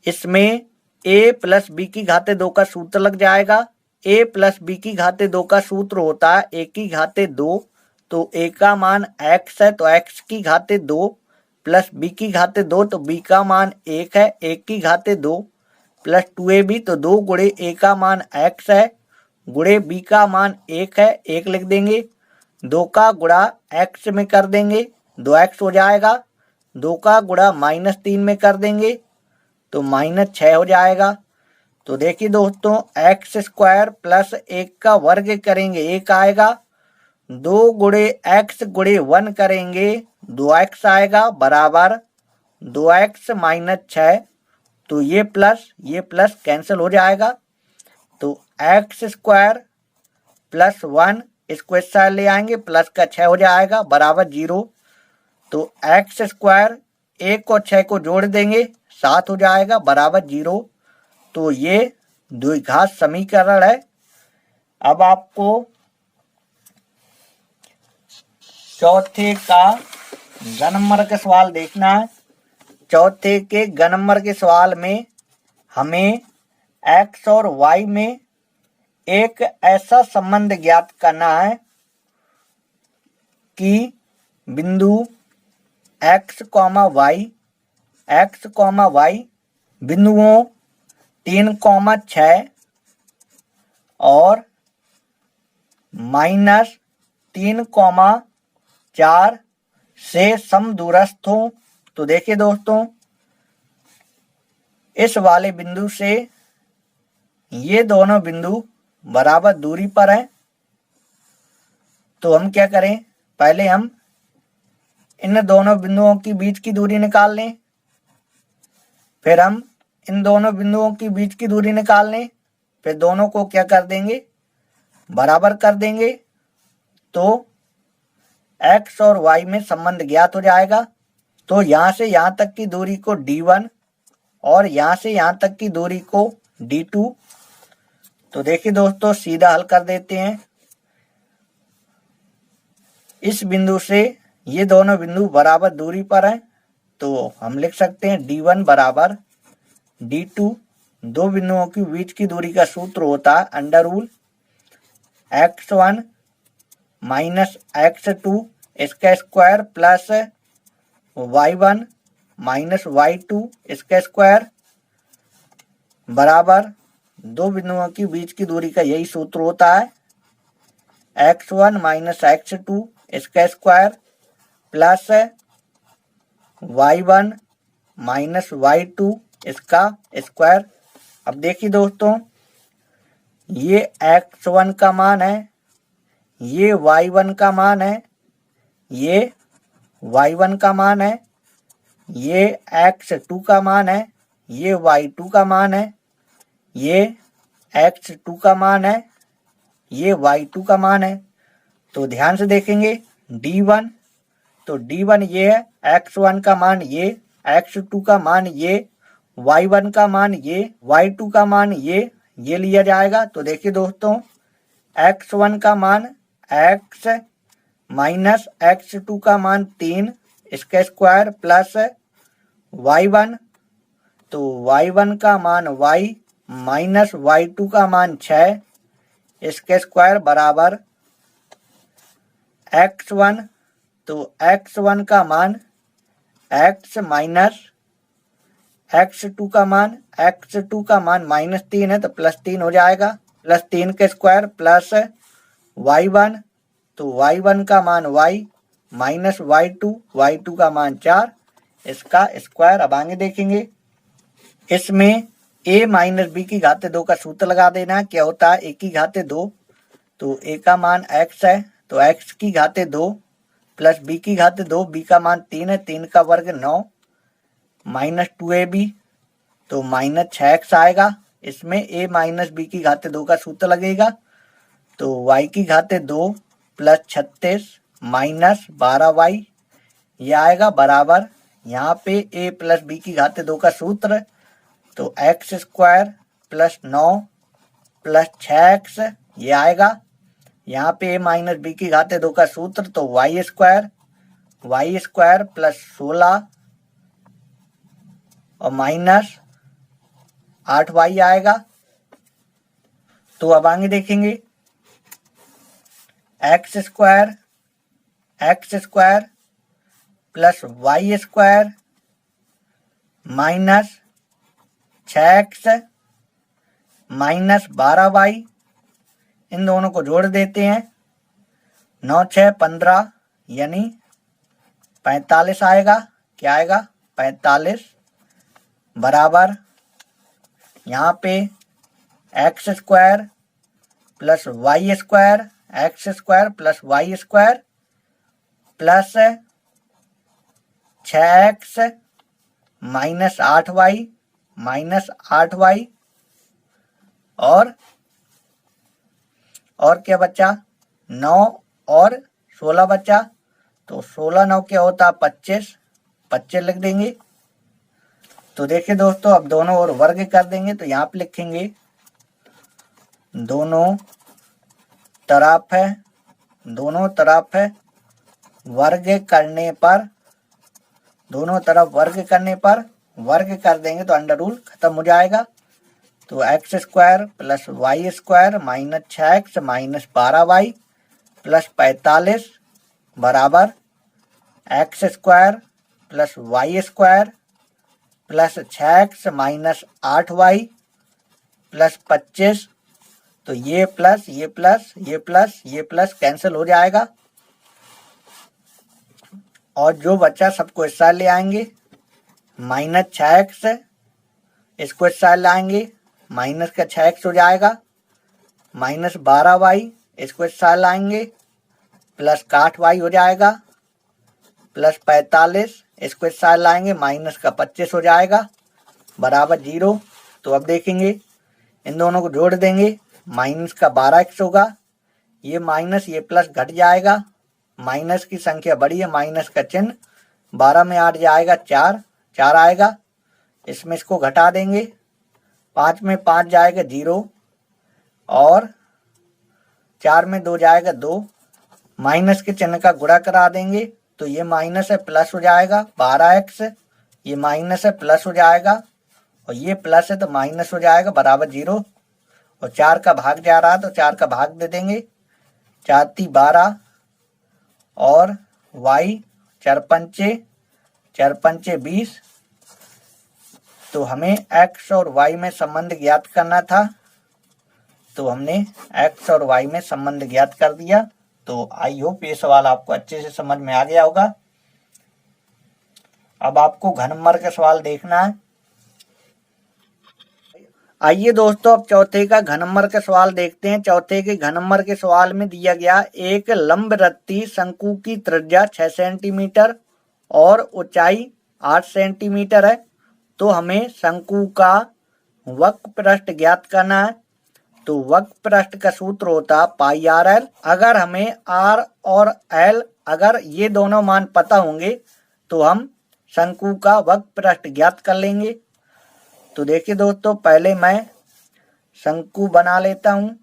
इसमें a+b² का सूत्र लग जाएगा। a+b² का सूत्र होता है a²2। तो a का मान x है तो x² प्लस b², तो b का मान 1 है 1² प्लस 2ab, तो 2 गुणे a का मान x है गुणे b का मान 1 है, 1 लिख देंगे। 2 का गुणा x में कर देंगे, 2x हो जाएगा। 2 का गुणा -3 में कर देंगे तो -6 हो जाएगा। तो देखिए दोस्तों, एक्स स्क्वायर प्लस 1 का वर्ग करेंगे 1 आएगा, 2 गुणे एक्स गुणे 1 करेंगे 2x आएगा बराबर 2x -6। तो ये प्लस कैंसिल हो जाएगा। तो एक्स स्क्वायर प्लस 1 इसको इस साइड ले आएंगे, प्लस का 6 हो जाएगा बराबर 0। तो एक्स स्क्वायर 1 और 6 को जोड़ देंगे 7 हो जाएगा बराबर 0। तो ये द्विघात समीकरण है। अब आपको चौथे का ग नंबर का सवाल देखना है। चौथे के ग नंबर के सवाल में हमें एक्स और वाई में एक ऐसा संबंध ज्ञात करना है कि बिंदु एक्स वाई बिंदुओं 3,6 और -3,4 से समदूरस्थ हो। तो देखिए दोस्तों, इस वाले बिंदु से ये दोनों बिंदु बराबर दूरी पर हैं। तो हम क्या करें, पहले हम इन दोनों बिंदुओं के बीच की दूरी निकाल लें, फिर हम इन दोनों बिंदुओं के बीच की दूरी निकाल लें, फिर दोनों को क्या कर देंगे, बराबर कर देंगे। तो एक्स और वाई में संबंध ज्ञात हो जाएगा। तो यहां से यहां तक की दूरी को d1 और यहां से यहां तक की दूरी को d2। तो देखिए दोस्तों, सीधा हल कर देते हैं। इस बिंदु से ये दोनों बिंदु बराबर दूरी पर हैं, तो हम लिख सकते हैं d1 बराबर d2। दो बिंदुओं के बीच की दूरी का सूत्र होता है under rule x1 minus x2 इसका square plus y1 minus y2 इसका स्क्वायर बराबर दो बिंदुओं के बीच की दूरी का यही सूत्र होता है x1 माइनस x2 इसका square plus y1 minus y2 इसका स्क्वायर। अब देखिए दोस्तों, ये x1 का मान है, ये y1 का मान है, ये y1 का मान है, ये x2 का मान है, ये y2 का मान है, ये x2 का मान है, ये y2 का मान है। तो ध्यान से देखेंगे d1, तो d1 ये है, x1 का मान ये, x2 का मान ये, y1 का मान ये, y2 का मान ये लिया जाएगा। तो देखिए दोस्तों, x1 का मान x माइनस x2 का मान 3 इसका स्क्वायर प्लस y1, तो y1 का मान y माइनस y2 का मान 6 इसका स्क्वायर बराबर x1, तो x1 का मान x माइनस x2 का मान -3 है, तो +3 हो जाएगा, +3 का स्क्वायर प्लस y1, तो y1 का मान y माइनस y2 का मान 4 इसका स्क्वायर। अब आगे देखेंगे, इसमें a माइनस b की घाते 2 का सूत्र लगा देना। क्या होता है, a की घाते 2, तो a का मान x है, तो x की घाते 2 प्लस b की घाते 2, b का मान 3 है, 3 का वर्ग 9 माइनस 2ab, तो माइनस 6x आएगा। इसमें a माइनस b की घाते 2 का सूत्र लगेगा, तो y की घाते 2 प्लस 36 माइनस 12y ये आएगा बराबर, यहाँ पे a प्लस b की घाते 2 का सूत्र, तो x square plus 9 plus 6x ये आएगा। यहाँ पे a माइनस b की घाते 2 का सूत्र, तो y स्क्वायर प्लस 16 और माइनस 8y आएगा। तो अब आगे देखेंगे, x square plus y square minus 6x minus 12y, इन दोनों को जोड़ देते हैं, 9 6 15 यानी 45 आएगा। क्या आएगा, 45 बराबर यहाँ पे X square plus Y square, X square plus Y square plus 6x minus 8y minus 8y और क्या बचा 9 और 16 बचा। तो 16 9 क्या होता 25, 25 लिख देंगे। तो देखिए दोस्तों अब दोनों ओर वर्ग कर देंगे तो यहाँ पे लिखेंगे दोनों तरफ वर्ग करने पर, दोनों तरफ वर्ग करने पर वर्ग कर देंगे तो अंडर रूल खत्म हो जाएगा। तो X square plus Y square minus 6x minus 12y plus 45 बराबर X square plus Y square plus 6x minus 8y plus 25। तो ये प्लस ये प्लस ये प्लस ये प्लस कैंसिल हो जाएगा और जो बचा सबको इस साइड ले आएंगे। माइनस 6x इसको इस साइड लाएंगे, माइनस का 6x हो जाएगा। माइनस 12y इसको इस साइड लाएंगे, प्लस का 8y हो जाएगा। प्लस 45 इसको इस साइड लाएंगे, माइनस का 25 हो जाएगा बराबर 0। तो अब देखेंगे इन दोनों को जोड़ देंगे, माइनस का 12x होगा, ये माइनस ये प्लस घट जाएगा। माइनस की संख्या बड़ी है, माइनस का चिन्ह 12 में 8 जाएगा 4, 4 आएगा। इसमें इसको घटा देंगे, 5 में 5 जाएगा 0 और 4 में 2 जाएगा 2। माइनस के चिन्ह का गुणा करा देंगे तो ये माइनस है प्लस हो जाएगा 12x, ये माइनस है प्लस हो जाएगा और ये प्लस है तो माइनस हो जाएगा बराबर 0। और 4 का भाग जा रहा तो 4 का भाग दे देंगे, 4 × 12 और y 4 × 5 = 20। तो हमें x और y में संबंध ज्ञात करना था तो हमने x और y में संबंध ज्ञात कर दिया। तो आई होप ये सवाल आपको अच्छे से समझ में आ गया होगा। अब आपको घन नंबर का सवाल देखना है। आइए दोस्तों अब चौथे का घन नंबर का सवाल देखते हैं। चौथे के घन नंबर के सवाल में दिया गया एक लंबवृत्तीय शंकु की त्रिज्या 6 सेंटीमीटर और ऊंचाई 8 सेंटीमीटर है। तो हमें शंकु का वक्र पृष्ठ ज्ञात करना है। तो वक्र पृष्ठ का सूत्र होता πr_l। अगर हमें r और l अगर ये दोनों मान पता होंगे तो हम शंकु का वक्र पृष्ठ ज्ञात कर लेंगे। तो देखिए दोस्तों पहले मैं शंकु बना लेता हूँ,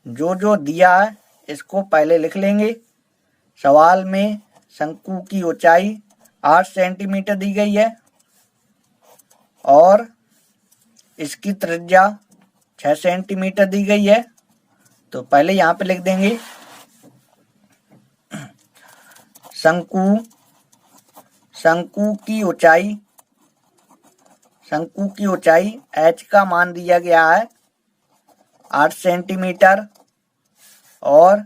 जो जो दिया है इसको पहले लिख लेंगे। सवाल में शंकु की ऊंचाई 8 सेंटीमीटर दी गई है और इसकी त्रिज्या 6 सेंटीमीटर दी गई है। तो पहले यहाँ पे लिख देंगे शंकु की ऊंचाई h का मान दिया गया है 8 सेंटीमीटर और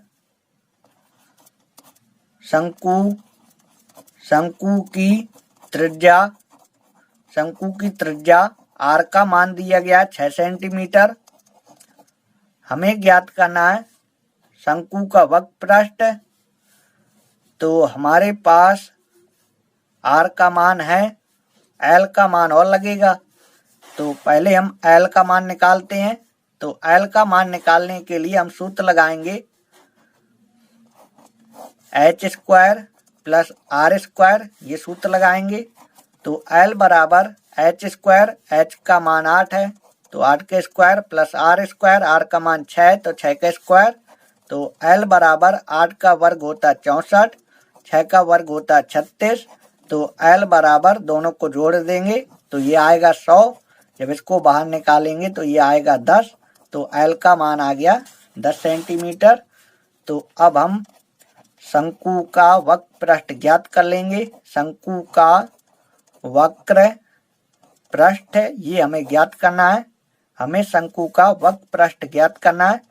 शंकु की त्रिज्या r का मान दिया गया 6 सेंटीमीटर। हमें ज्ञात करना है शंकु का वक्र पृष्ठ। तो हमारे पास r का मान है, l का मान और लगेगा। तो पहले हम l का मान निकालते हैं। तो l का मान निकालने के लिए हम सूत्र लगाएंगे h² प्लस r², ये सूत्र लगाएंगे। तो l बराबर h², h का मान 8 है तो 8 का स्क्वायर प्लस r², r का मान 6 है तो 6 का स्क्वायर। तो l बराबर 8 का वर्ग होता 64, 6 का वर्ग होता 36। तो l बराबर दोनों को जोड़ देंगे तो ये आएगा 100। जब इसको बाहर निकालेंगे तो ये आएगा 10। तो l का मान आ गया 10 सेंटीमीटर। तो अब हम शंकु का वक्र पृष्ठ ज्ञात कर लेंगे। शंकु का वक्र पृष्ठ ये हमें ज्ञात करना है। हमें शंकु का वक्र पृष्ठ ज्ञात करना है।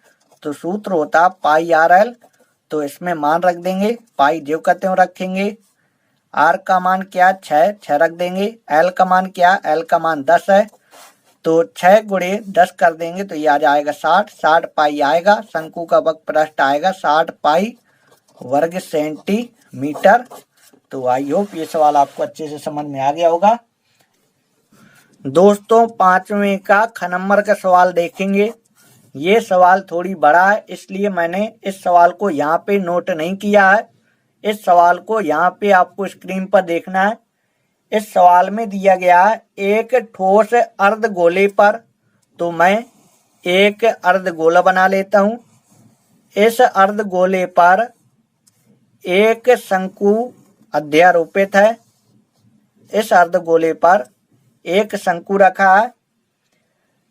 तो सूत्र होता πr_l। तो इसमें मान रख देंगे, पाई जो कहते हैं रखेंगे, आर का मान क्या 6 रख देंगे। एल का मान क्या, एल का मान 10 है, तो 6 गुणे 10 कर देंगे तो ये आ जाएगा 60 पाई आएगा। शंकु का वक्रपृष्ठ आएगा 60 पाई वर्ग सेंटीमीटर। तो आई होप ये सवाल आपको अच्छे से समझ में आ गया होगा। दोस्तों 5वें का ख नंबर का सवाल देखेंगे। ये सवाल थोड़ी बड़ा है, इसलिए मैंने इस सवाल को यहाँ पे नोट नहीं किया है। इस सवाल को यहाँ पे आपको स्क्रीन पर देखना है। इस सवाल में दिया गया है एक ठोस अर्धगोले पर, तो मैं एक अर्धगोला बना लेता हूँ। इस अर्धगोले पर एक शंकु अध्यारोपित है। इस अर्धगोले पर एक शंकु रखा है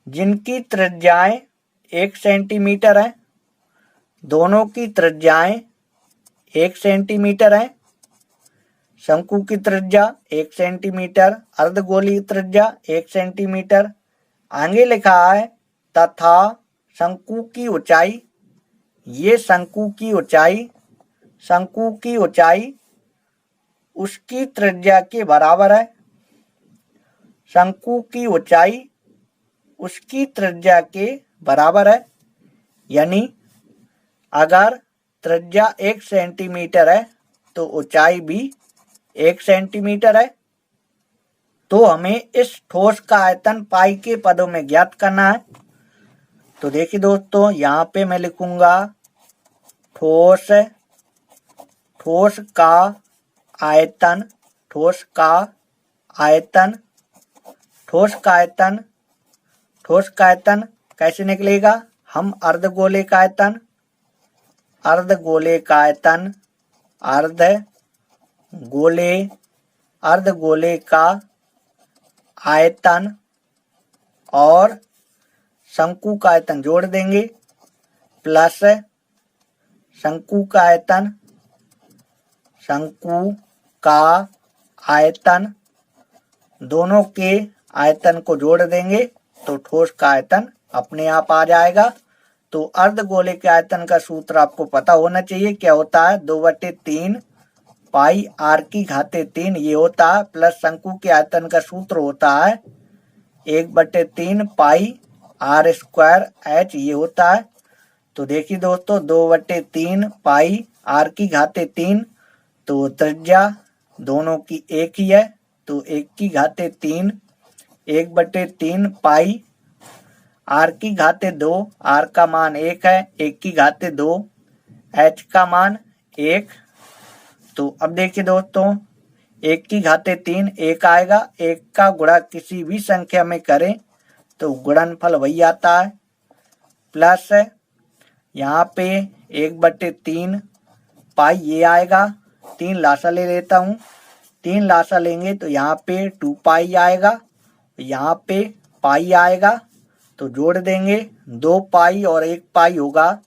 जिनकी त्रिज्याएं 1 सेंटीमीटर है। दोनों की त्रिज्याएं 1 सेंटीमीटर है। शंकु की त्रिज्या 1 सेंटीमीटर, अर्धगोलीय त्रिज्या 1 सेंटीमीटर। आगे लिखा है तथा शंकु की ऊंचाई, ये शंकु की ऊंचाई उसकी त्रिज्या के बराबर है। शंकु की ऊंचाई उसकी त्रिज्या के बराबर है। यानी अगर त्रिज्या 1 सेंटीमीटर है तो ऊंचाई भी 1 सेंटीमीटर है। तो हमें इस ठोस का आयतन पाई के पदों में ज्ञात करना है। तो देखिए दोस्तों, यहाँ पे मैं लिखूंगा ठोस का आयतन, ठोस का आयतन कैसे निकलेगा। हम अर्धगोले का आयतन अर्धगोले का आयतन और शंकु का आयतन जोड़ देंगे, प्लस शंकु का आयतन दोनों के आयतन को जोड़ देंगे तो ठोस का आयतन अपने आप आ जाएगा। तो अर्धगोले के आयतन का सूत्र आपको पता होना चाहिए। क्या होता है, 2/3 पाई आर की घाते 3 ये होता है, प्लस शंकु के आयतन का सूत्र होता है 1/3 पाई आर स्क्वायर एच ये होता है। तो देखिए दोस्तों, 2/3 पाई आर की घाते 3, तो त्रिज्या दोनों की एक ही है, तो 1 की घाते 3 1/3 पाई आर की घाते 2, आर का मान 1 है, 1 की घाते 2, एच का मान 1। तो अब देखिए दोस्तों, 1 की घाते 3 1 आएगा, 1 का गुणा किसी भी संख्या में करें तो गुणनफल वही आता है, प्लस यहाँ पे 1/3 पाई ये आएगा। 3 लासा ले लेता हूँ, 3 लासा लेंगे तो यहाँ पे 2 पाई आएगा, यहाँ पे पाई आएगा, तो जोड़ देंगे 2 पाई और 1 पाई होगा,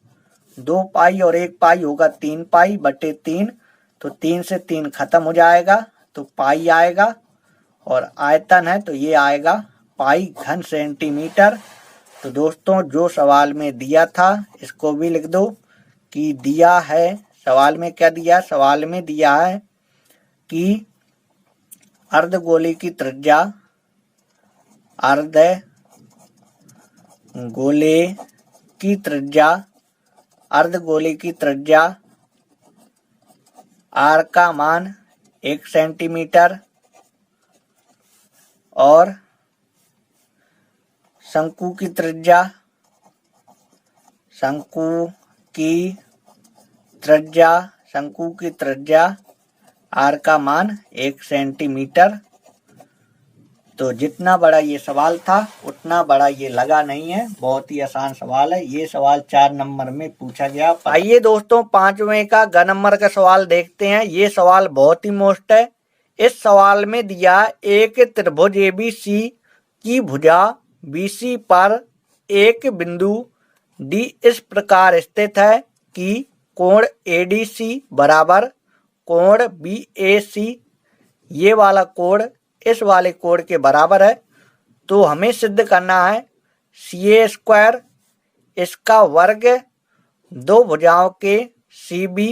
2 पाई और 1 पाई होगा 3 पाई बटे 3, तो 3 से 3 खत्म हो जाएगा तो पाई आएगा। और आयतन है तो ये आएगा पाई घन सेंटीमीटर। तो दोस्तों, जो सवाल में दिया था इसको भी लिख दो कि दिया है, सवाल में क्या दिया, सवाल में दिया है कि अर्धगोले की त्रिज्या अर्धगोले की त्रिज्या आर का मान 1 सेंटीमीटर और शंकु की त्रिज्या आर का मान 1 सेंटीमीटर। तो जितना बड़ा ये सवाल था उतना बड़ा ये लगा नहीं है, बहुत ही आसान सवाल है। ये सवाल 4 नंबर में पूछा गया। आइए दोस्तों, 5वें का ग नंबर का सवाल देखते हैं। ये सवाल बहुत ही मोस्ट है। इस सवाल में दिया एक त्रिभुज एबीसी की भुजा बीसी पर एक बिंदु डी इस प्रकार स्थित है कि कोण एडीसी बराबर कोण बीएसी, ये वाला कोण इस वाले कोण के बराबर है। तो हमें सिद्ध करना है CA² इसका वर्ग दो भुजाओं के CB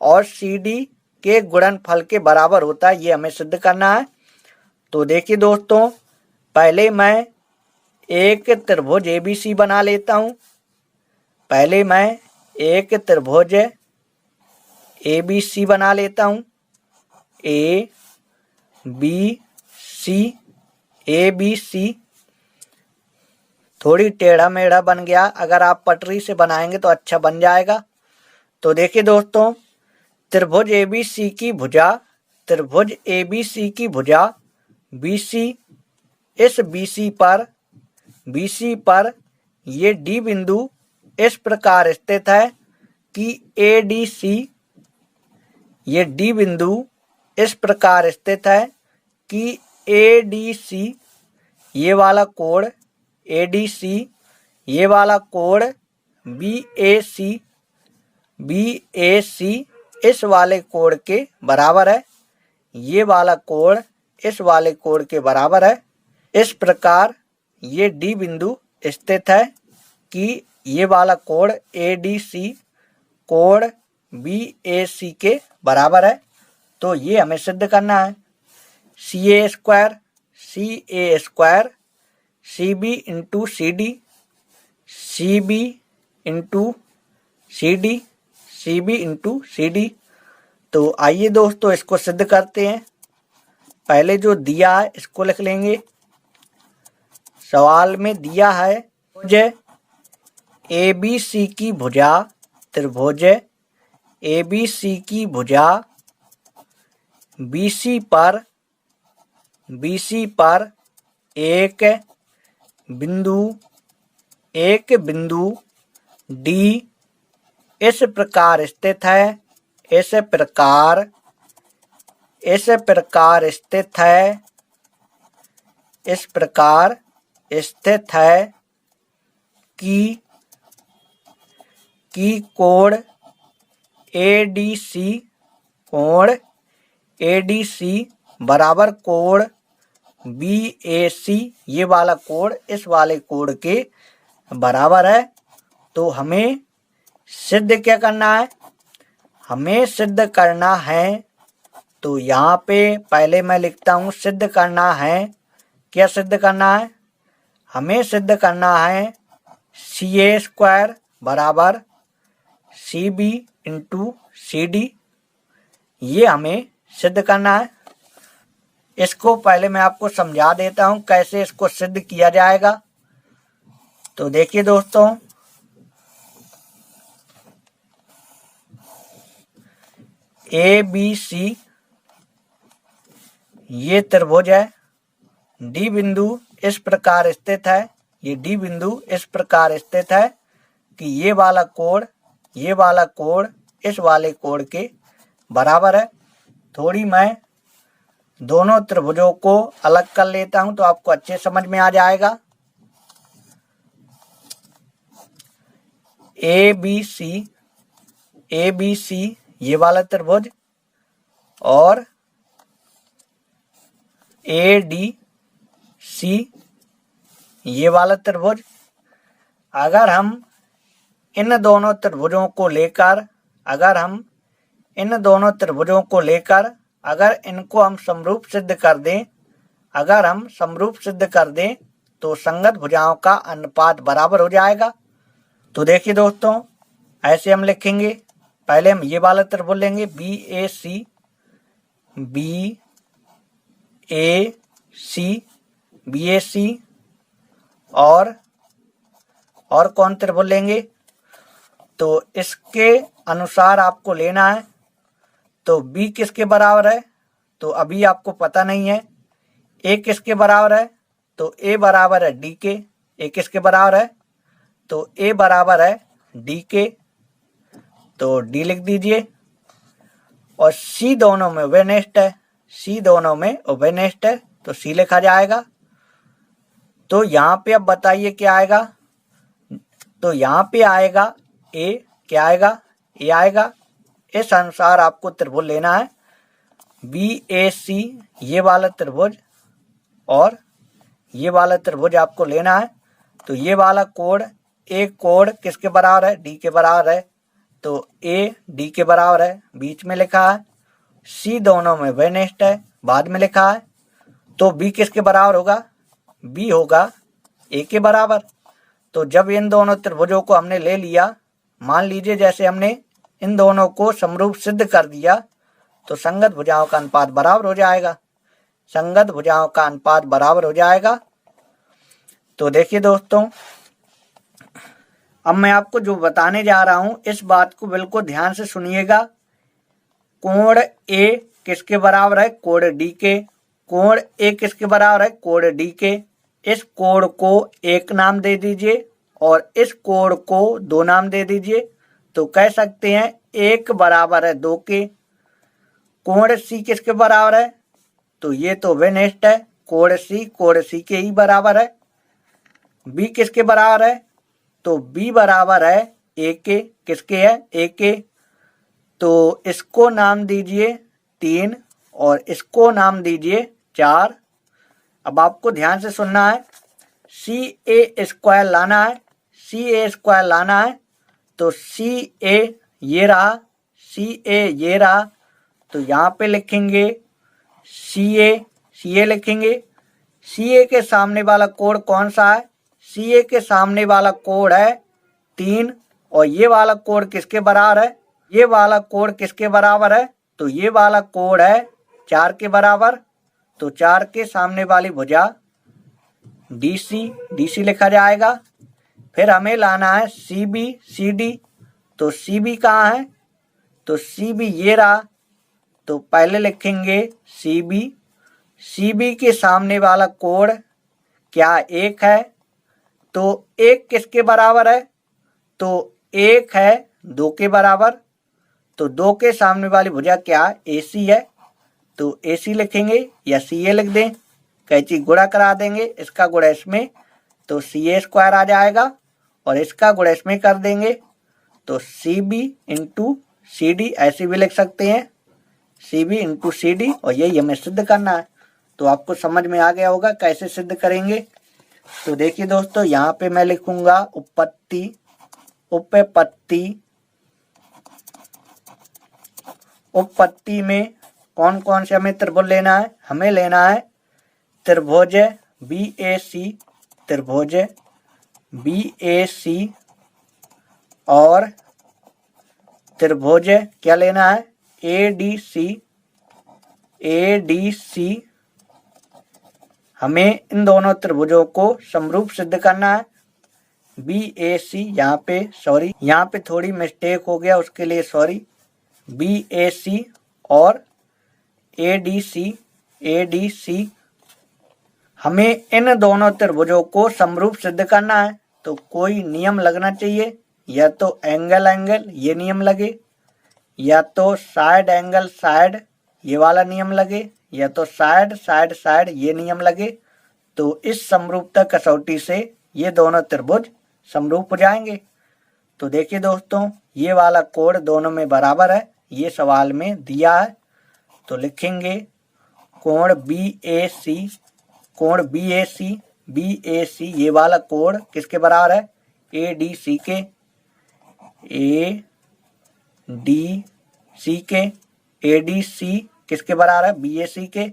और CD के गुणनफल के बराबर होता है, ये हमें सिद्ध करना है। तो देखिए दोस्तों, पहले मैं एक त्रिभुज ABC बना लेता हूँ। पहले मैं एक त्रिभुज ABC बना लेता हूँ। ABC थोड़ी टेढ़ा मेढ़ा बन गया, अगर आप पटरी से बनाएंगे तो अच्छा बन जाएगा। तो देखिए दोस्तों, त्रिभुज ABC की भुजा BC, इस BC पर ये D बिंदु इस प्रकार स्थित है कि ADC, ये D बिंदु इस प्रकार स्थित है कि ADC, ये वाला कोण ADC, ये वाला कोण BAC इस वाले कोण के बराबर है। ये वाला कोण इस वाले कोण के बराबर है। इस प्रकार ये D बिंदु स्थित है कि ये वाला कोण ADC कोण BAC के बराबर है। तो ये हमें सिद्ध करना है। CA square CB into CD। तो आइए दोस्तों, इसको सिद्ध करते हैं। पहले जो दिया है इसको लिख लेंगे। सवाल में दिया है त्रिभुज ABC की भुजा, त्रिभुज ABC की भुजा BC पर एक बिंदु D इस प्रकार स्थित है, इस प्रकार स्थित है कि कोण ADC बराबर कोण BAC, ये वाला कोण इस वाले कोण के बराबर है। तो हमें सिद्ध क्या करना है? हमें सिद्ध करना है, तो यहाँ पे पहले मैं लिखता हूँ सिद्ध करना है। क्या सिद्ध करना है? हमें सिद्ध करना है CA स्क्वायर बराबर CB इंटू CD, ये हमें सिद्ध करना है। इसको पहले मैं आपको समझा देता हूँ कैसे इसको सिद्ध किया जाएगा। तो देखिए दोस्तों, ABC ये त्रिभुज है, D बिंदु इस प्रकार स्थित है, ये D बिंदु इस प्रकार स्थित है कि ये वाला कोण इस वाले कोण के बराबर है। थोड़ी मैं दोनों त्रिभुजों को अलग कर लेता हूं तो आपको अच्छे समझ में आ जाएगा। ABC ये वाला त्रिभुज और ADC ये वाला त्रिभुज, अगर हम इन दोनों त्रिभुजों को लेकर अगर इनको हम समरूप सिद्ध कर दें, तो संगत भुजाओं का अनुपात बराबर हो जाएगा। तो देखिए दोस्तों, ऐसे हम लिखेंगे। पहले हम ये वाला त्रिभुज लेंगे BAC और कौन त्रिभुज लेंगे? तो इसके अनुसार आपको लेना है। तो B किसके बराबर है? तो अभी आपको पता नहीं है। A किसके बराबर है? तो A बराबर है D के। A किसके बराबर है? तो A बराबर है D के। तो D लिख दीजिए। और C दोनों में वेनेस्ट है, तो C लिखा जाएगा। तो यहाँ पे अब बताइए क्या आएगा? तो यहाँ पे आएगा A। क्या आएगा? A आएगा। इस अनुसार आपको त्रिभुज लेना है। BAC ये वाला त्रिभुज और ये वाला त्रिभुज आपको लेना है। तो ये वाला कोण, एक कोण किसके बराबर है? D के बराबर है। तो A D के बराबर है, बीच में लिखा है। सी दोनों में वेनेस्ट है, बाद में लिखा है। तो बी किसके बराबर होगा? बी होगा ए के बराबर। तो जब इन दोनों त्रिभुजों को हमने ले लिया, मान लीजिए जैसे हमने इन दोनों को समरूप सिद्ध कर दिया, तो संगत भुजाओं का अनुपात बराबर हो जाएगा। संगत भुजाओं का अनुपात बराबर हो जाएगा। तो देखिए दोस्तों, अब मैं आपको जो बताने जा रहा हूं, इस बात को बिल्कुल ध्यान से सुनिएगा। कोण ए किसके बराबर है? कोण डी के। कोण ए किसके बराबर है? कोण डी के। इस कोण को एक नाम दे दीजिए और इस कोण को दो नाम दे दीजिए, तो कह सकते हैं एक बराबर है दो के। कोण सी किसके बराबर है? तो ये तो वेनेस्ट है, कोण सी के ही बराबर है। बी किसके बराबर है? तो बी बराबर है ए के। किसके है? ए के। तो इसको नाम दीजिए 3 और इसको नाम दीजिए 4। अब आपको ध्यान से सुनना है, सी ए स्क्वायर लाना है। सी ए स्क्वायर लाना है, तो सी ए ये रहा, सी ए ये रहा, तो यहाँ पे लिखेंगे सी ए लिखेंगे। सी ए के सामने वाला कोण कौन सा है? सी ए के सामने वाला कोण है 3 और ये वाला कोण किसके बराबर है? ये वाला कोण किसके बराबर है? तो ये वाला कोण है 4 के बराबर। तो 4 के सामने वाली भुजा डीसी लिखा जाएगा। फिर हमें लाना है सी डी। तो सी बी कहाँ है? तो सी बी ये रहा, तो पहले लिखेंगे सी बी के सामने वाला कोण क्या 1 है? तो 1 किसके बराबर है? तो 1 है 2 के बराबर। तो 2 के सामने वाली भुजा क्या? AC है, तो AC लिखेंगे या CA लिख दें, कैंची गुणा करा देंगे, इसका गुणा इसमें, तो CA स्क्वायर आ जाएगा और इसका गुणा इसमें कर देंगे, तो CB इंटू CD ऐसे भी लिख सकते हैं, CB इंटू CD। और यही हमें सिद्ध करना है। तो आपको समझ में आ गया होगा कैसे सिद्ध करेंगे। तो देखिए दोस्तों, यहाँ पे मैं लिखूंगा उपपत्ति। उपपत्ति में कौन कौन से हमें त्रिभुज लेना है? हमें लेना है त्रिभुज BAC और त्रिभुज क्या लेना है? ADC। हमें इन दोनों त्रिभुजों को समरूप सिद्ध करना है। BAC, यहाँ पे थोड़ी मिस्टेक हो गया, उसके लिए सॉरी। BAC और ADC हमें इन दोनों त्रिभुजों को समरूप सिद्ध करना है। तो कोई नियम लगना चाहिए, या तो एंगल ये नियम लगे, या तो साइड एंगल साइड ये वाला नियम लगे, या तो साइड ये नियम लगे। तो इस समरूपता कसौटी से ये दोनों त्रिभुज समरूप हो जाएंगे। तो देखिए दोस्तों, ये वाला कोण दोनों में बराबर है, ये सवाल में दिया है। तो लिखेंगे कोण BAC ये वाला कोण किसके बराबर है? ADC के। ADC किसके बराबर है? BAC के।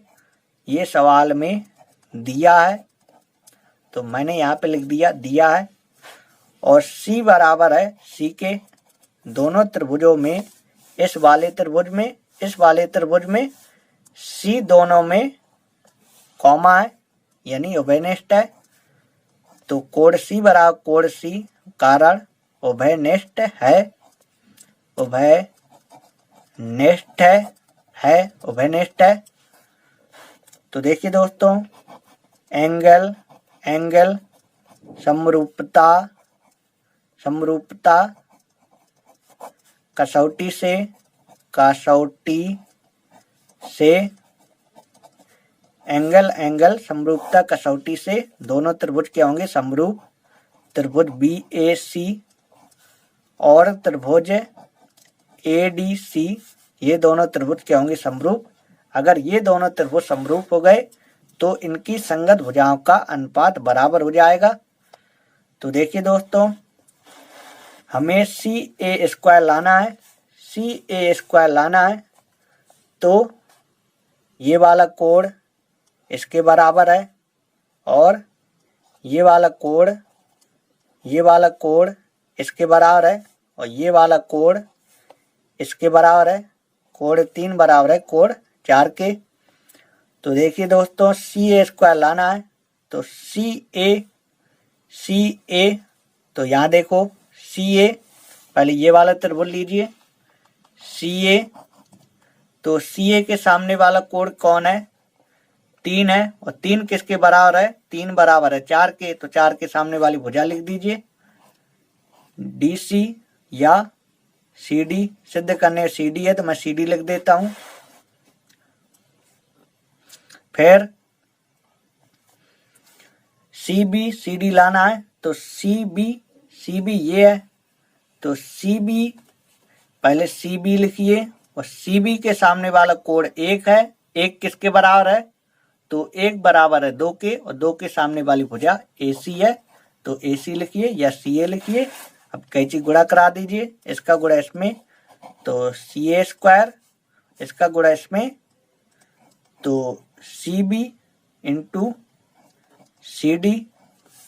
ये सवाल में दिया है, तो मैंने यहाँ पे लिख दिया है। और C बराबर है C के। दोनों त्रिभुजों में, इस वाले त्रिभुज में C दोनों में कॉमा है, यानी उभयनिष्ठ है। तो कोण C बराबर कोण C, कारण उभयनिष्ठ है। तो देखिए दोस्तों, एंगल समरूपता कसौटी से एंगल समरूपता कसौटी से दोनों त्रिभुज क्या होंगे? समरूप। त्रिभुज BAC और त्रिभुज ADC ये दोनों त्रिभुज क्या होंगे? समरूप। अगर ये दोनों त्रिभुज समरूप हो गए तो इनकी संगत भुजाओं का अनुपात बराबर हो जाएगा। तो देखिए दोस्तों, हमें CA स्क्वायर लाना है। तो ये वाला कोण इसके बराबर है और ये वाला कोण इसके बराबर है और ये वाला कोण इसके बराबर है। कोण 3 बराबर है कोण 4 के। तो देखिए दोस्तों CA² लाना है तो CA तो यहाँ देखो CA, पहले ये वाला त्रिभुज लीजिए CA। तो CA के सामने वाला कोण कौन है? 3 है और 3 किसके बराबर है? 3 बराबर है 4 के। तो 4 के सामने वाली भुजा लिख दीजिए DC या CD। सिद्ध करने CD है तो मैं CD लिख देता हूं। फिर CD लाना है तो CB ये है तो CB, पहले CB लिखिए और CB के सामने वाला कोण 1 है। 1 किसके बराबर है? तो 1 बराबर है 2 के और 2 के सामने वाली भुजा AC है तो AC लिखिए या CA लिखिए। अब कैंची गुणा करा दीजिए, इसका गुणा इसमें तो CA², इसका गुणा इसमें तो CB इंटू CD,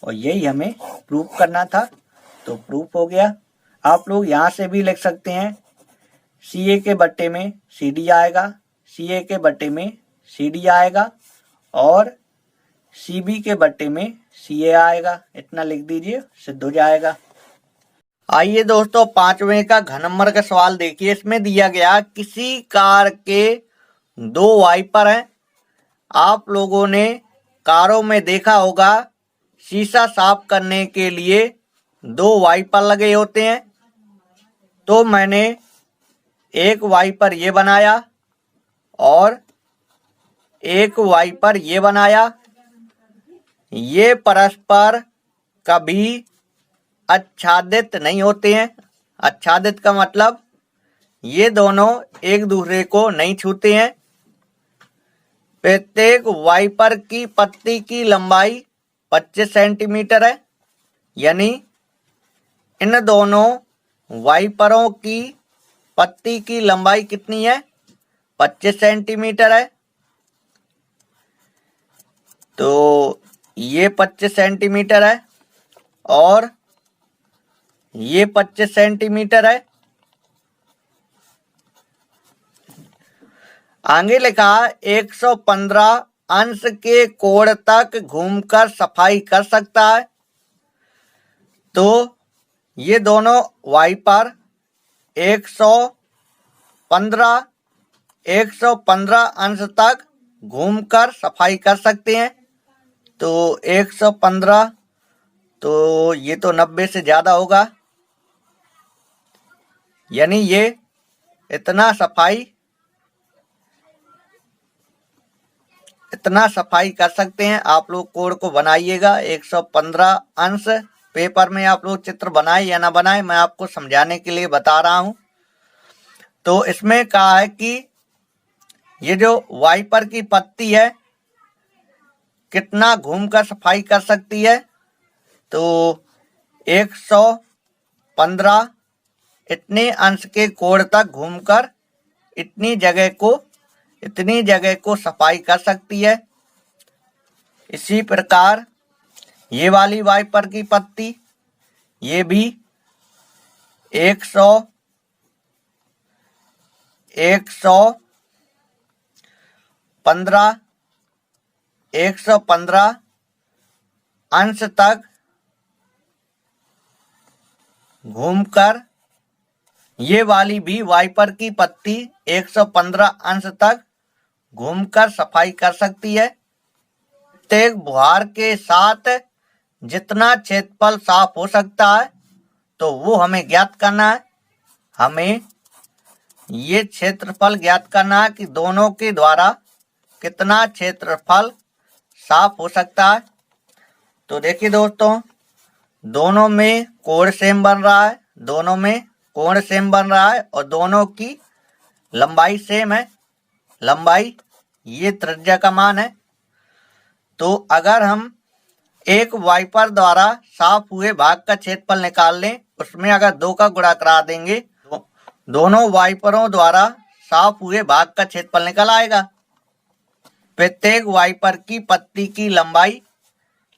और यही हमें प्रूफ करना था तो प्रूफ हो गया। आप लोग यहाँ से भी लिख सकते हैं CA के बट्टे में CD आएगा, CA के बट्टे में CD आएगा और CB के बट्टे में CA आएगा। इतना लिख दीजिए, सिद्ध हो जाएगा। आइए दोस्तों 5वें का घन नंबर का सवाल देखिए। इसमें दिया गया किसी कार के 2 वाइपर हैं। आप लोगों ने कारों में देखा होगा शीशा साफ करने के लिए 2 वाइपर लगे होते हैं। तो मैंने एक वाइपर ये बनाया और एक वाइपर ये बनाया। ये परस्पर कभी आच्छादित नहीं होते हैं। आच्छादित का मतलब ये दोनों एक दूसरे को नहीं छूते हैं। प्रत्येक वाइपर की पत्ती की लंबाई 25 सेंटीमीटर है, यानी इन दोनों वाइपरों की पत्ती की लंबाई कितनी है? 25 सेंटीमीटर है। तो ये 25 सेंटीमीटर है और ये 25 सेंटीमीटर है। आगे लिखा 115 अंश के कोण तक घूमकर सफाई कर सकता है। तो ये दोनों वाइपर 115 अंश तक घूमकर सफाई कर सकते हैं। तो 115 तो ये तो 90 से ज्यादा होगा, यानी ये इतना सफाई कर सकते हैं। आप लोग कोण को बनाइएगा 115 अंश। पेपर में आप लोग चित्र बनाए या ना बनाए, मैं आपको समझाने के लिए बता रहा हूं। तो इसमें कहा है कि ये जो वाइपर की पत्ती है कितना घूमकर सफाई कर सकती है? तो 115 इतने अंश के कोण तक घूमकर इतनी जगह को सफाई कर सकती है। इसी प्रकार ये वाली वाइपर की पत्ती ये भी 115 अंश तक घूमकर, ये वाली भी वाइपर की पत्ती 115 अंश तक घूमकर सफाई कर सकती है। प्रत्येक बुहार के साथ जितना क्षेत्रफल साफ हो सकता है तो वो हमें ज्ञात करना है। हमें ये क्षेत्रफल ज्ञात करना है कि दोनों के द्वारा कितना क्षेत्रफल साफ हो सकता है। तो देखिए दोस्तों, दोनों में कोण सेम बन रहा है, और दोनों की लंबाई सेम है। लंबाई ये त्रिज्या का मान है। तो अगर हम एक वाइपर द्वारा साफ हुए भाग का क्षेत्रफल निकाल लें, उसमें अगर 2 का गुणा करा देंगे तो दोनों वाइपरों द्वारा साफ हुए भाग का क्षेत्रफल निकल आएगा। प्रत्येक वाइपर की पत्ती की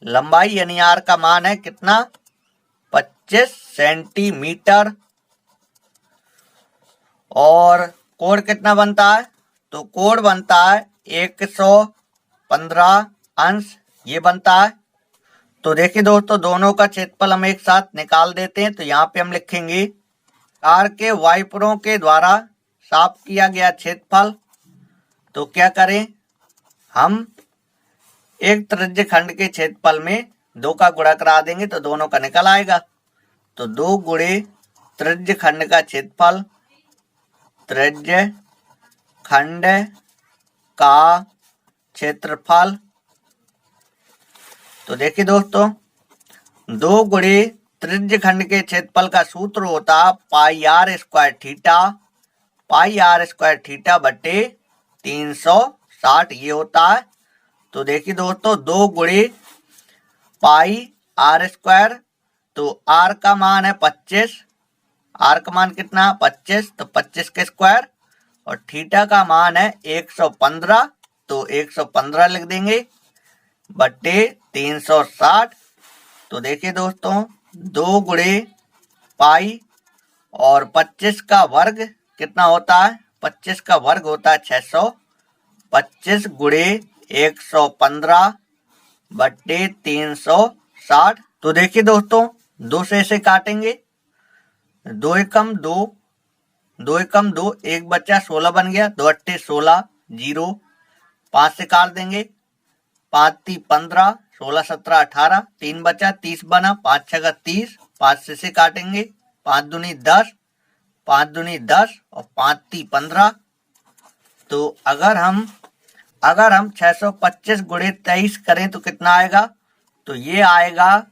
लंबाई यानी आर का मान है कितना, 25 सेंटीमीटर। और कोण कितना बनता है, तो कोण बनता है 115 अंश, ये बनता है। तो देखिए दोस्तों, दोनों का क्षेत्रफल हम एक साथ निकाल देते हैं। तो यहाँ पे हम लिखेंगे कार के वाइपरों के द्वारा साफ किया गया क्षेत्रफल। तो क्या करें, हम एक त्रिज्य खंड के क्षेत्रफल में 2 का गुणा करा देंगे तो दोनों का निकल आएगा। तो 2 गुणे त्रिज्य खंड का क्षेत्रफल, त्रिज्य खंड का क्षेत्रफल। तो देखिए दोस्तों, 2 गुणे त्रिज्य खंड के क्षेत्रफल का सूत्र होता पाई आर स्क्वायर थीटा बटे 360, ये होता है। तो देखिए दोस्तों, 2 गुणे पाई आर स्क्वायर, तो आर का मान है 25, आर का मान कितना 25, तो 25 के स्क्वायर, और थीटा का मान है 115, तो 115 लिख देंगे बटे 360। तो देखिए दोस्तों, 2 गुणे पाई और 25 का वर्ग कितना होता है, 25 का वर्ग होता है 600, 25 गुणे 115 बटे 360। तो देखिए दोस्तों, 2 से इसे काटेंगे, 2 एकम 2, 2 एकम 2, 1 बचा 16 बन गया, 2 अट्ठे 16, 0, 5 से काट देंगे, 5 ती 15, 16 17 18, 3 बचा 30 बना, 5 छः 30, 5 से काटेंगे, 5 दूनी 10, 5 दूनी 10 और 5 ती 15। तो अगर हम 625 गुणे 23 करें तो कितना आएगा, तो ये आएगा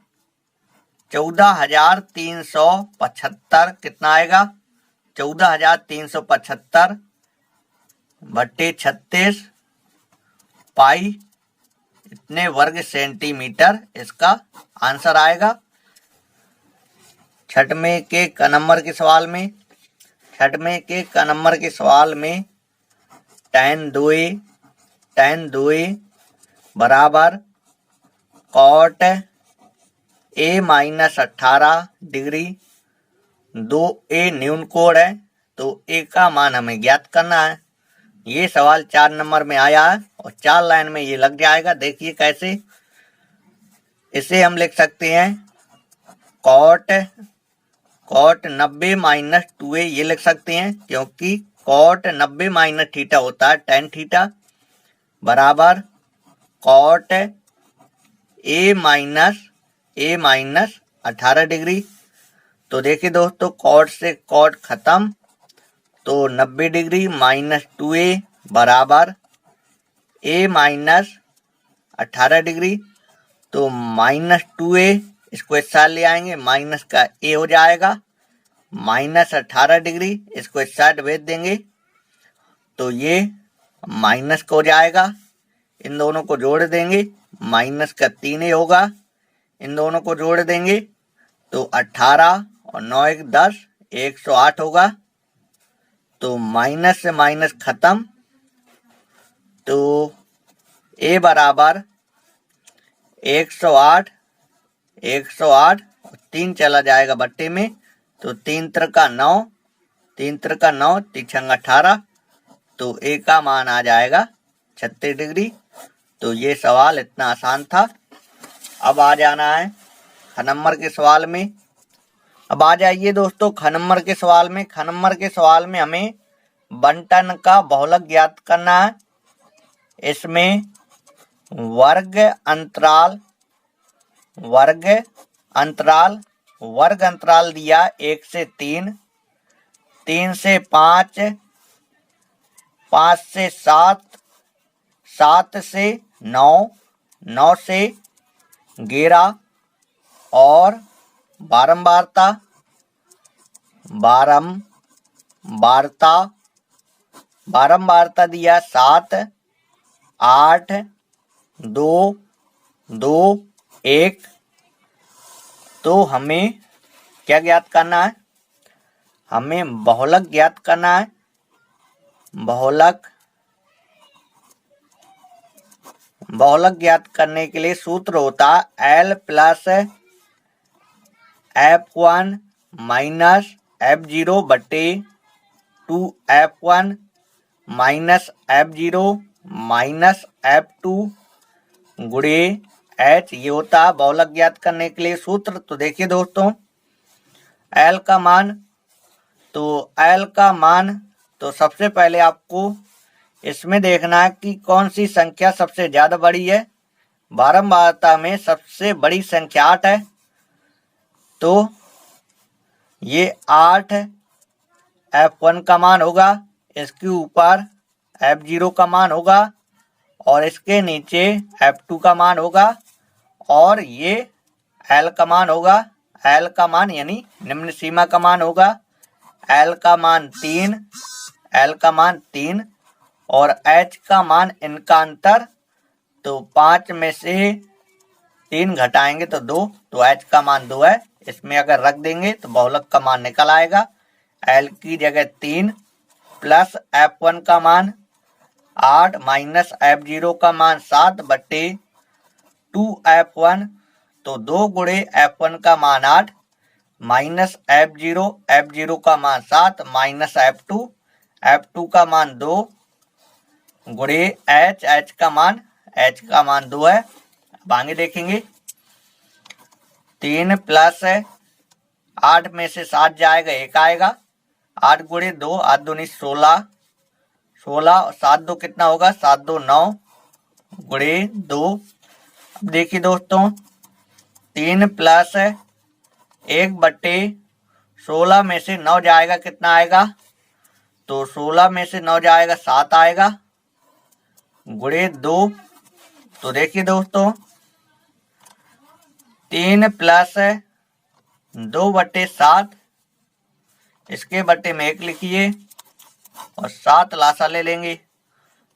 14,375। कितना आएगा, 14,375 बटे 36 पाई इतने वर्ग सेंटीमीटर, इसका आंसर आएगा। छठवें के क नंबर के सवाल में, tan 2a बराबर cot a minus 18 degree, 2a न्यून कोण है, तो a का मान हमें ज्ञात करना है। ये सवाल 4 नंबर में आया है और 4 लाइन में ये लग जाएगा। देखिए कैसे, इसे हम लिख सकते हैं कॉट 90 माइनस 2a, ये लिख सकते हैं क्योंकि कॉट 90 माइनस थीटा होता है tan थीटा, बराबर कॉट a माइनस 18 डिग्री। तो देखिए दोस्तों, कॉट से कॉट खत्म, तो 90 डिग्री माइनस 2a बराबर a माइनस 18 डिग्री। तो माइनस 2a, इसको इस साइड ले आएंगे, माइनस का a हो जाएगा, माइनस 18 डिग्री, इसको इस साइड भेज देंगे तो ये माइनस का हो जाएगा। इन दोनों को जोड़ देंगे, माइनस का 3a होगा, इन दोनों को जोड़ देंगे तो 18 और 9 1 10, 108 होगा। तो माइनस से माइनस खत्म, तो a बराबर 108 और 3 चला जाएगा बट्टे में, तो 3 त्रिका 9, 3 18, तो a का मान आ जाएगा 36 डिग्री। तो ये सवाल इतना आसान था। अब आ जाना है ख नंबर के सवाल में। अब आ जाइए दोस्तों ख नंबर के सवाल में। ख नंबर के सवाल में हमें बंटन का बहुलक ज्ञात करना है। इसमें वर्ग अंतराल दिया 1 से 3, 3 से 5, 5 से 7, 7 से 9, 9 से 11 और बारंबारता दिया 7, 8, 2, 2, 1। तो हमें क्या ज्ञात करना है, हमें बहुलक ज्ञात करना है। बहुलक ज्ञात करने के लिए सूत्र होता है L plus F1 minus F0 बटे 2F1 minus F0 minus F2 गुणे H। ये होता है बहुलक ज्ञात करने के लिए सूत्र। तो देखिए दोस्तों, L का मान तो सबसे पहले आपको इसमें देखना है कि कौन सी संख्या सबसे ज्यादा बड़ी है। बारंबारता में सबसे बड़ी संख्या 8 है, तो ये 8 F1 का मान होगा, इसके ऊपर F0 का मान होगा और इसके नीचे F2 का मान होगा और ये L का मान होगा। L का मान यानी निम्न सीमा का मान होगा। L का मान 3 और H का मान, इनका अंतर तो 5 में से 3 घटाएंगे तो 2, तो H का मान 2 है। इसमें अगर रख देंगे तो बहुलक का मान निकल आएगा। L की जगह 3 प्लस F1 का मान 8 माइनस F0 का मान 7 बटे 2F1, तो 2 गुणे F1 का मान 8 माइनस F0 का मान 7 माइनस F2 का मान 2 गुणे H का मान 2 है। अब आगे देखेंगे, 3 प्लस 8 में से 7 जाएगा, 1 आएगा। 8 गुणे 2, 8 दूनी 16 और 7 2 कितना होगा, 7 2 9 गुणे 2। अब देखिए दोस्तों, 3 प्लस 1 बटे 16 में से 9 जाएगा, कितना आएगा, तो 16 में से 9 जाएगा 7 आएगा गुणे 2। तो देखिए दोस्तों, 3 प्लस 2 बटे 7, इसके बटे में 1 लिखिए और 7 लासा ले लेंगे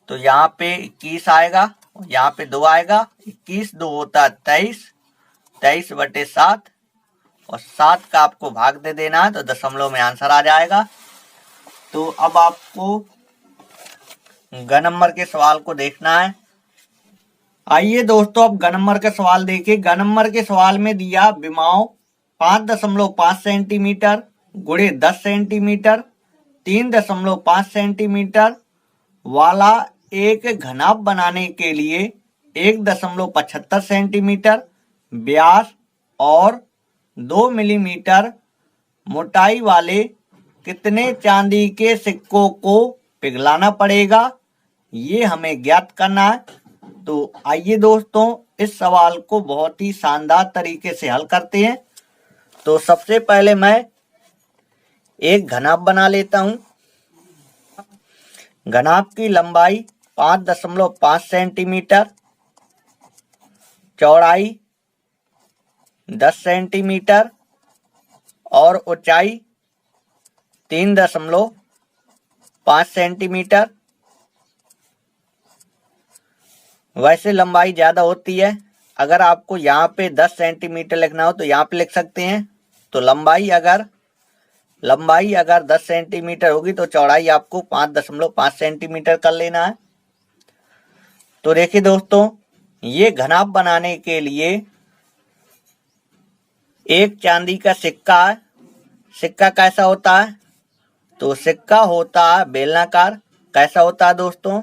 तो यहाँ पे 21 आएगा, यहाँ पे 2 आएगा। 21 2 होता 23 बटे 7 और 7 का आपको भाग दे देना है, तो दशमलव में आंसर आ जाएगा। तो अब आपको ग नंबर के सवाल को देखना है। आइए दोस्तों, अब ग नंबर का सवाल देखिए। ग नंबर के सवाल में दिया विमाओं 5.5 सेंटीमीटर गुणे 10 सेंटीमीटर 3.5 सेंटीमीटर वाला एक घनाभ बनाने के लिए 1.75 सेंटीमीटर व्यास और 2 मिलीमीटर मोटाई वाले कितने चांदी के सिक्कों को पिघलाना पड़ेगा, ये हमें ज्ञात करना है। तो आइए दोस्तों, इस सवाल को बहुत ही शानदार तरीके से हल करते हैं। तो सबसे पहले मैं एक घनाभ बना लेता हूं। घनाभ की लंबाई 5.5 सेंटीमीटर, चौड़ाई 10 सेंटीमीटर और ऊंचाई 3.5 सेंटीमीटर। वैसे लंबाई ज्यादा होती है, अगर आपको यहाँ पे 10 सेंटीमीटर लिखना हो तो यहाँ पे लिख सकते हैं। तो लंबाई अगर 10 सेंटीमीटर होगी तो चौड़ाई आपको 5.5 सेंटीमीटर कर लेना है। तो देखिए दोस्तों, ये घनाभ बनाने के लिए एक चांदी का सिक्का है। सिक्का कैसा होता है, तो सिक्का होता है बेलनाकार। कैसा होता है दोस्तों,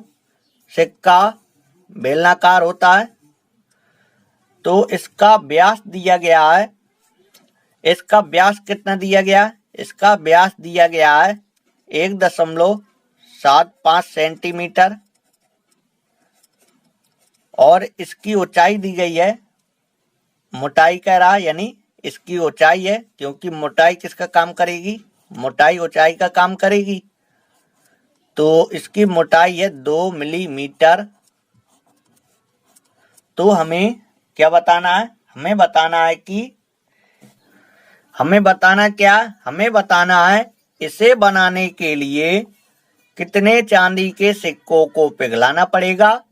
सिक्का बेलनाकार होता है। तो इसका व्यास दिया गया है, इसका व्यास कितना दिया गया है, इसका व्यास दिया गया है 1.75 सेंटीमीटर और इसकी ऊंचाई दी गई है, मोटाई कह रहा है यानी इसकी ऊंचाई है, क्योंकि मोटाई किसका काम करेगी, मोटाई ऊंचाई का काम करेगी। तो इसकी मोटाई है 2 मिलीमीटर। तो हमें क्या बताना है, हमें बताना है इसे बनाने के लिए कितने चांदी के सिक्कों को पिघलाना पड़ेगा।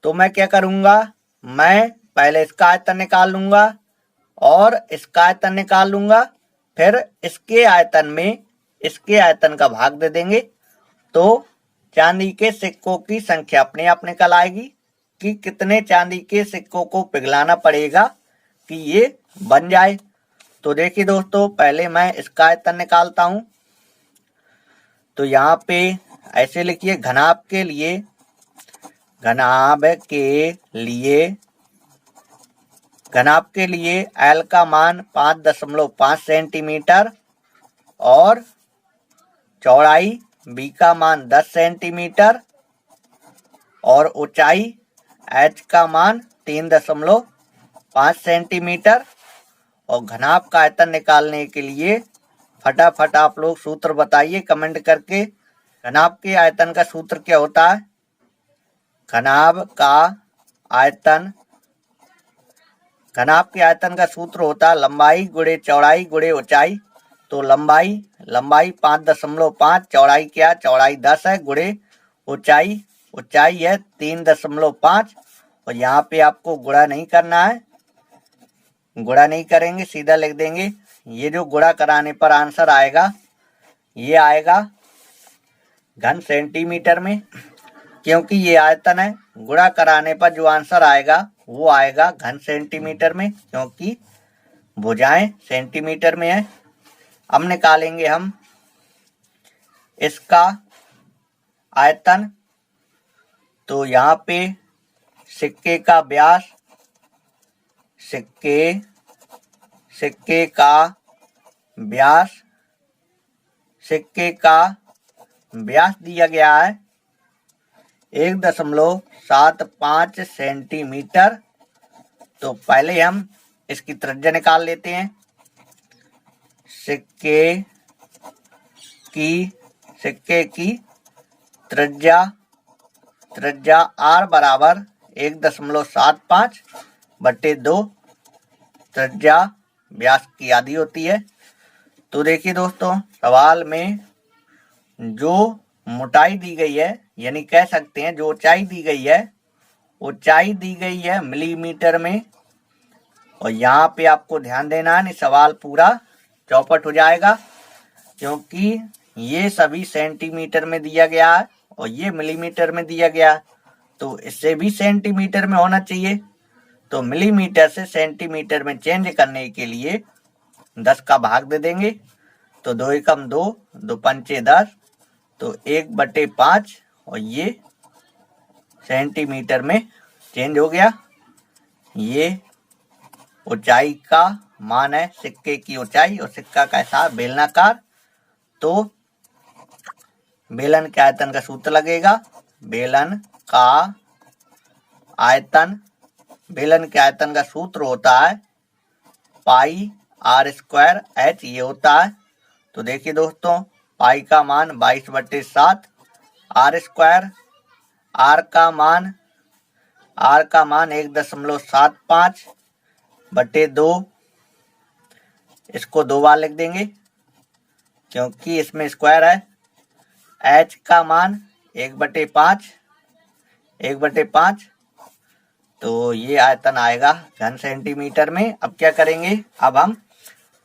तो मैं क्या करूंगा, मैं पहले इसका आयतन निकाल लूंगा और इसका आयतन निकाल लूंगा, फिर इसके आयतन में इसके आयतन का भाग दे देंगे। तो चांदी के सिक्कों की संख्या अपने आप निकल आएगी कि कितने चांदी के सिक्कों को पिघलाना पड़ेगा कि ये बन जाए। तो देखिए दोस्तों, पहले मैं इसका आयतन निकालता हूं। तो यहाँ पे ऐसे लिखिए, घनाभ के लिए घनाभ के लिए L का मान 5.5 सेंटीमीटर और चौड़ाई B का मान 10 सेंटीमीटर और ऊंचाई H का मान 3.5 सेंटीमीटर। और घनाभ का आयतन निकालने के लिए फटाफट आप लोग सूत्र बताइए कमेंट करके। घनाभ के आयतन का सूत्र क्या होता है? घनाभ के आयतन का सूत्र होता है लंबाई गुणे चौड़ाई गुणे ऊंचाई। तो लंबाई 5.5, चौड़ाई क्या? चौड़ाई 10 है, गुणे ऊंचाई है 3.5। और यहाँ पे आपको गुणा नहीं करना है, गुणा नहीं करेंगे, सीधा लिख देंगे। ये जो गुणा कराने पर आंसर आएगा ये आएगा घन सेंटीमीटर में, क्योंकि ये आयतन है। गुणा कराने पर जो आंसर आएगा वो आएगा घन सेंटीमीटर में, क्योंकि भुजाएं सेंटीमीटर में है। अब निकालेंगे हम इसका आयतन। तो यहाँ पे सिक्के का व्यास दिया गया है 1.75 सेंटीमीटर। तो पहले हम इसकी त्रिज्या निकाल लेते हैं। सिक्के की त्रिज्या R बराबर 1.75/2 त्रिज्या व्यास की आधी होती है। तो देखिए दोस्तों, सवाल में जो मोटाई दी गई है, यानी कह सकते हैं जो ऊंचाई दी गई है मिलीमीटर में। और यहाँ पे आपको ध्यान देना है, नहीं सवाल पूरा चौपट हो जाएगा, क्योंकि ये सभी सेंटीमीटर में दिया गया है और ये मिलीमीटर में दिया गया, तो इससे भी सेंटीमीटर में होना चाहिए। तो मिलीमीटर से सेंटीमीटर में चेंज करने के लिए 10 का भाग दे देंगे। तो 2 एकम 2, 2 पंचे 10, तो 1/5 और ये सेंटीमीटर में चेंज हो गया। ये ऊंचाई का मान है, सिक्के की ऊंचाई। और सिक्का कैसा है? बेलनाकार। तो बेलन के आयतन का सूत्र लगेगा। बेलन के आयतन का सूत्र होता है पाई r² h, ये होता है। तो देखिए दोस्तों, पाई का मान 22/7, r², r का मान 1.75/2, इसको 2 बार लिख देंगे क्योंकि इसमें स्क्वायर है। h का मान 1/5, तो ये आयतन आएगा घन सेंटीमीटर में। अब क्या करेंगे? अब हम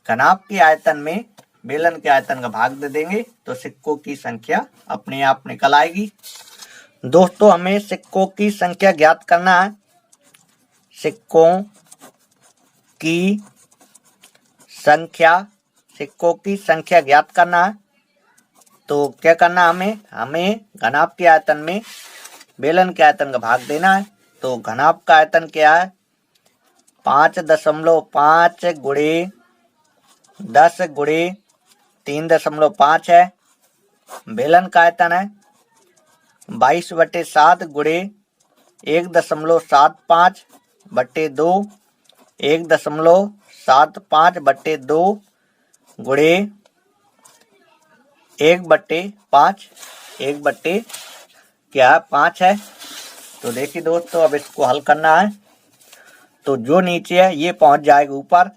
घनाभ के आयतन में बेलन के आयतन का भाग दे देंगे, तो सिक्कों की संख्या अपने आप निकल आएगी। दोस्तों, हमें सिक्कों की संख्या ज्ञात करना है। सिक्कों की संख्या ज्ञात करना है। तो क्या करना है? हमें घनाभ के आयतन में बेलन के आयतन का भाग देना है। तो घनाभ का आयतन क्या है? 5.5 गुणे 10 गुणे 3.5 है। बेलन का आयतन है 22/7 गुणे 1.75/2, 1.75/2 गुणे 1/5 है। तो देखिए दोस्तों, अब इसको हल करना है। तो जो नीचे है ये पहुंच जाएगा ऊपर।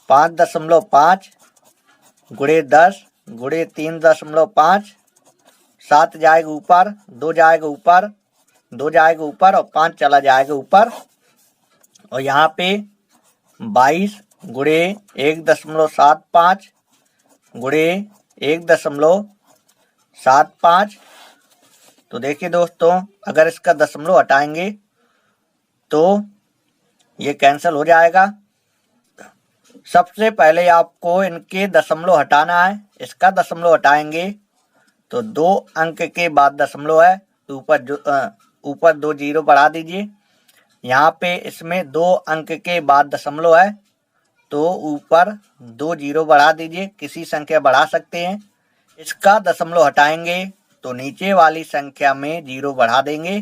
5.5 गुणे 10 गुणे 3.5, 7 जाएगा ऊपर, 2 जाएगा ऊपर और 5 चला जाएगा ऊपर। और यहाँ पे 22 गुणे 1.75 गुणे 1.75 तो देखिए दोस्तों, अगर इसका दशमलव हटाएंगे तो ये कैंसिल हो जाएगा। सबसे पहले आपको इनके दशमलव हटाना है। इसका दशमलव हटाएंगे तो 2 अंक के बाद दशमलव है, ऊपर 2 जीरो बढ़ा दीजिए। यहाँ पे इसमें 2 अंक के बाद दशमलव है तो ऊपर 2 जीरो बढ़ा दीजिए। किसी संख्या बढ़ा सकते हैं। इसका दशमलव हटाएंगे तो नीचे वाली संख्या में जीरो बढ़ा देंगे।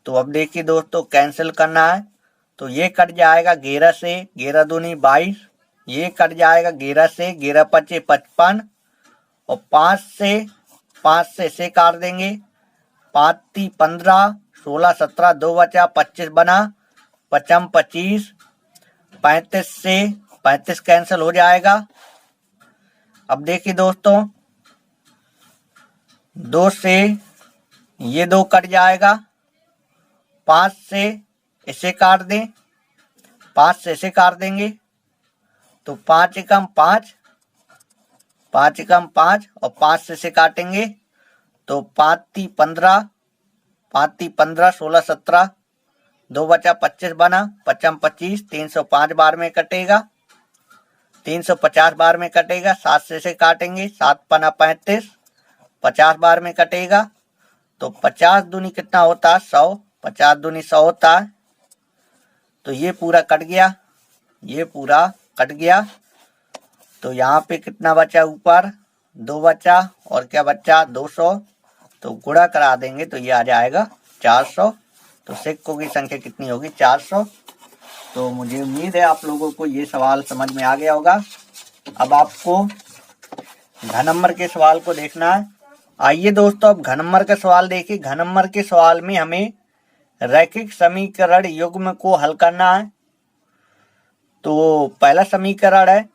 तो अब देखिए दोस्तों, कैंसिल करना है तो ये कट जाएगा 11 से, 11 दूनी 22। ये कट जाएगा 11 से, 11 पचे 55 और 5 से इसे काट देंगे। 5 ती 15, 16 17 2 बचा, 25 बना, 55 25। 35 से 35 कैंसिल हो जाएगा। अब देखिए दोस्तों, 2 से ये 2 कट जाएगा। 5 से इसे काट दें, 5 से इसे काट देंगे तो 5 एकम 5, 5 एकम 5 और 5 से इसे काटेंगे तो 5 ती 15, 5 ती 15, 16 17 2 बचा, 25 बना, 55 25। 305 बार में कटेगा, 350 बार में कटेगा। 7 से इसे काटेंगे, 7 पना 35, 50 बार में कटेगा तो 50 दूनी कितना होता है 100, 50 दूनी 100 होता है। तो ये पूरा कट गया, ये पूरा कट गया। तो यहाँ पे कितना बचा, ऊपर 2 बचा और क्या बचा 200। तो गुणा करा देंगे तो ये आ जाएगा 400। तो सिक्कों की संख्या कितनी होगी 400। तो मुझे उम्मीद है आप लोगों को ये सवाल समझ में आ गया होगा। अब आपको घन नंबर के सवाल को देखना है। आइए दोस्तों, अब घन नंबर का सवाल देखिए। घन नंबर के सवाल में हमें रैखिक समीकरण युग्म को हल करना है। तो पहला समीकरण है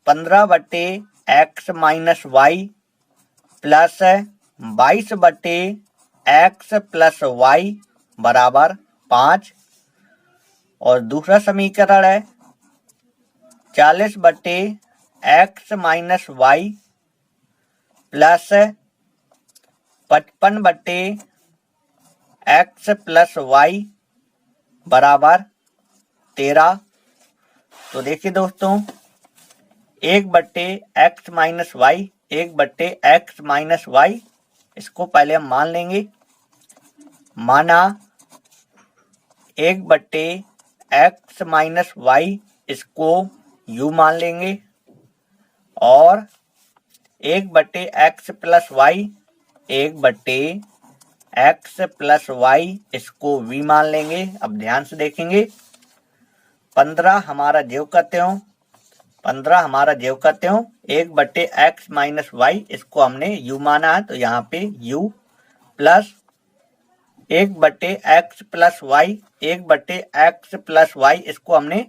15/x minus Y plus 22/x plus Y बराबर 5। और दूसरा समीकरण है 40/x minus Y plus 55/x plus Y बराबर 13। तो देखिए दोस्तों, 1/x minus Y, 1/x minus Y, इसको पहले हम मान लेंगे। माना 1/x माइनस वाई, इसको u मान लेंगे। और 1/x plus Y, 1/x plus Y, इसको v मान लेंगे। अब ध्यान से देखेंगे, 15 हमारा जेव करते हो, 15 हमारा जेव करते हो। 1/x माइनस वाई, इसको हमने u माना है तो यहाँ पे u plus 1/x plus Y, 1/x plus Y, इसको हमने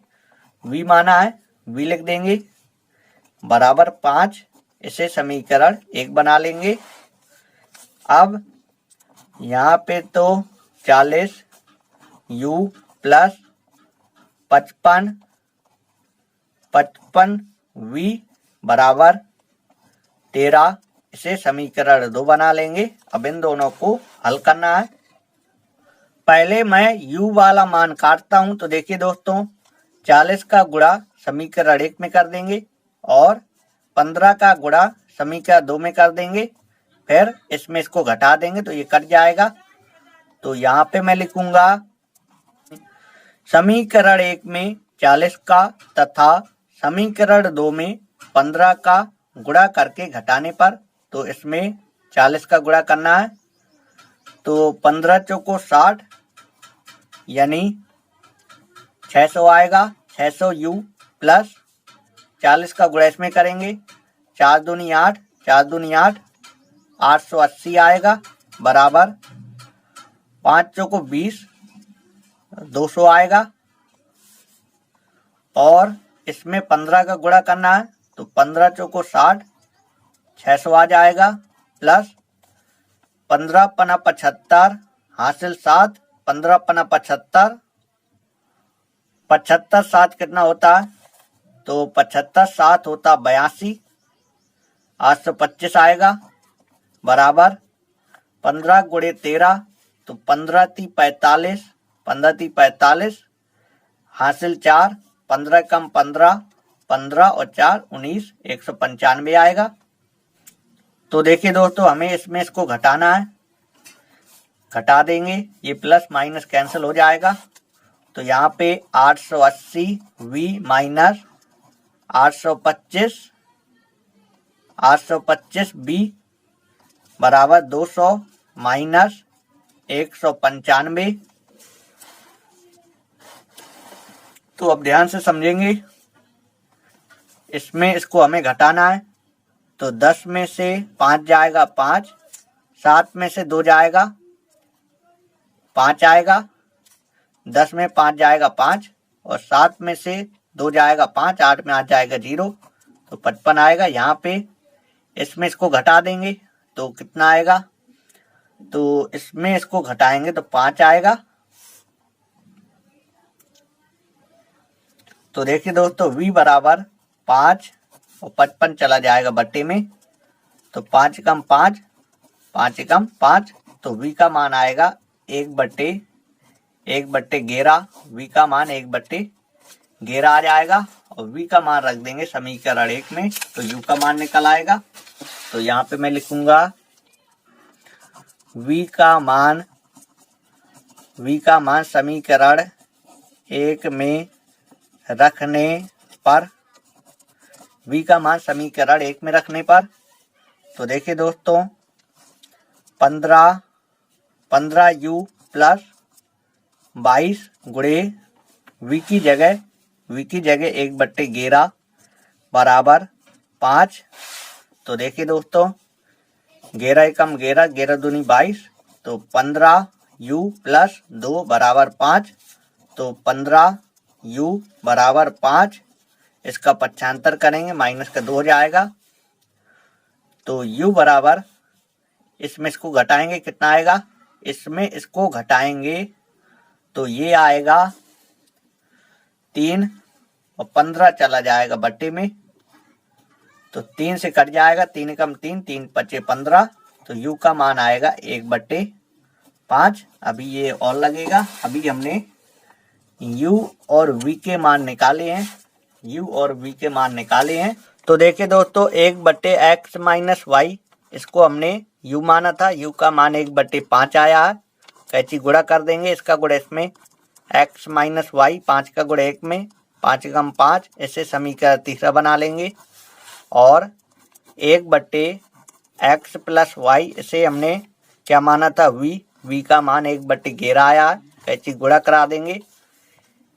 v माना है, v लिख देंगे बराबर 5। इसे समीकरण 1 बना लेंगे। अब यहाँ पे तो 40 u प्लस 55 v बराबर 13। इसे समीकरण 2 बना लेंगे। अब इन दोनों को हल करना है। पहले मैं u वाला मान काटता हूं। तो देखिए दोस्तों, 40 का गुणा समीकरण 1 में कर देंगे और 15 का गुणा समीकरण 2 में कर देंगे। फिर इसमें इसको घटा देंगे तो ये कट जाएगा। तो यहाँ पे मैं लिखूंगा समीकरण 1 में 40 का तथा समीकरण 2 में 15 का गुणा करके घटाने पर, तो इसमें 40 का गुणा करना है तो 15 चौको 60 यानी 600 आएगा। 600 u प्लस 40 का गुणा इसमें करेंगे, 4 दूनी 8, 4 दूनी 8, 880 आएगा बराबर 5 चौको 20, 200 आएगा। और इसमें 15 का गुणा करना है तो 15 चौको 60, 600 आ जाएगा प्लस 15 पना 75 हासिल 7, 15 पना 75, 75 7 कितना होता है तो 75 7 होता 82, 825 आएगा बराबर 15 गुणे 13 तो 15 × 3 45, 15 × 3 45, हासिल 4, 15 कम 15, 15 और 4 19, 195 आएगा। तो देखिए दोस्तों, हमें इसमें इसको घटाना है, घटा देंगे, ये प्लस माइनस कैंसिल हो जाएगा। तो यहाँ पे 880 v माइनस 825 b बराबर 200 माइनस 195। तो अब ध्यान से समझेंगे, इसमें इसको हमें घटाना है। तो 10 में से 5 जाएगा 5, 7 में से 2 जाएगा 5 आएगा, 10 में 5 जाएगा 5 और 7 में से 2 जाएगा 5, 8 में 8 जाएगा 0, तो 55 आएगा। यहाँ पे इसमें इसको घटा देंगे तो कितना आएगा, तो इसमें इसको घटाएंगे तो 5 आएगा। तो देखिए दोस्तों, v बराबर 5 और 55 चला जाएगा बट्टे में, तो 5 कम 5, 5 कम 5, तो v का मान आएगा 1/11। v का मान 1/11 आ जाएगा और v का मान रख देंगे समीकरण 1 में, तो u का मान निकल आएगा। तो यहाँ पे मैं लिखूंगा v का मान समीकरण 1 में रखने पर, v का मान समीकरण 1 में रखने पर, तो देखिए दोस्तों 15u प्लस 22 गुणे v की जगह 1/11 बराबर 5। तो देखिए दोस्तों, 11 एकम 11, 11 दूनी 22, तो 15u प्लस 2 बराबर 5, तो 15u बराबर 5। इसका पक्षांतर करेंगे, माइनस का 2 हो जाएगा, तो u बराबर, इसमें इसको घटाएंगे कितना आएगा, इसमें इसको घटाएंगे तो ये आएगा 3 और 15 चला जाएगा बट्टे में, तो 3 से कट जाएगा, 3 कम 3, 3 पचे 15, तो u का मान आएगा 1/5। अभी ये और लगेगा, अभी हमने u और v के मान निकाले हैं, तो देखिए दोस्तों 1/x माइनस वाई, इसको हमने u माना था, u का मान 1/5 आया है। कैची गुणा कर देंगे, इसका गुणा इसमें, x माइनस वाई 5 का गुणा 1 में, 5 कम 5, इसे समीकरण तीसरा बना लेंगे। और 1/x प्लस वाई, इसे हमने क्या माना था, v का मान 1/11 आया है। कैची गुणा करा देंगे,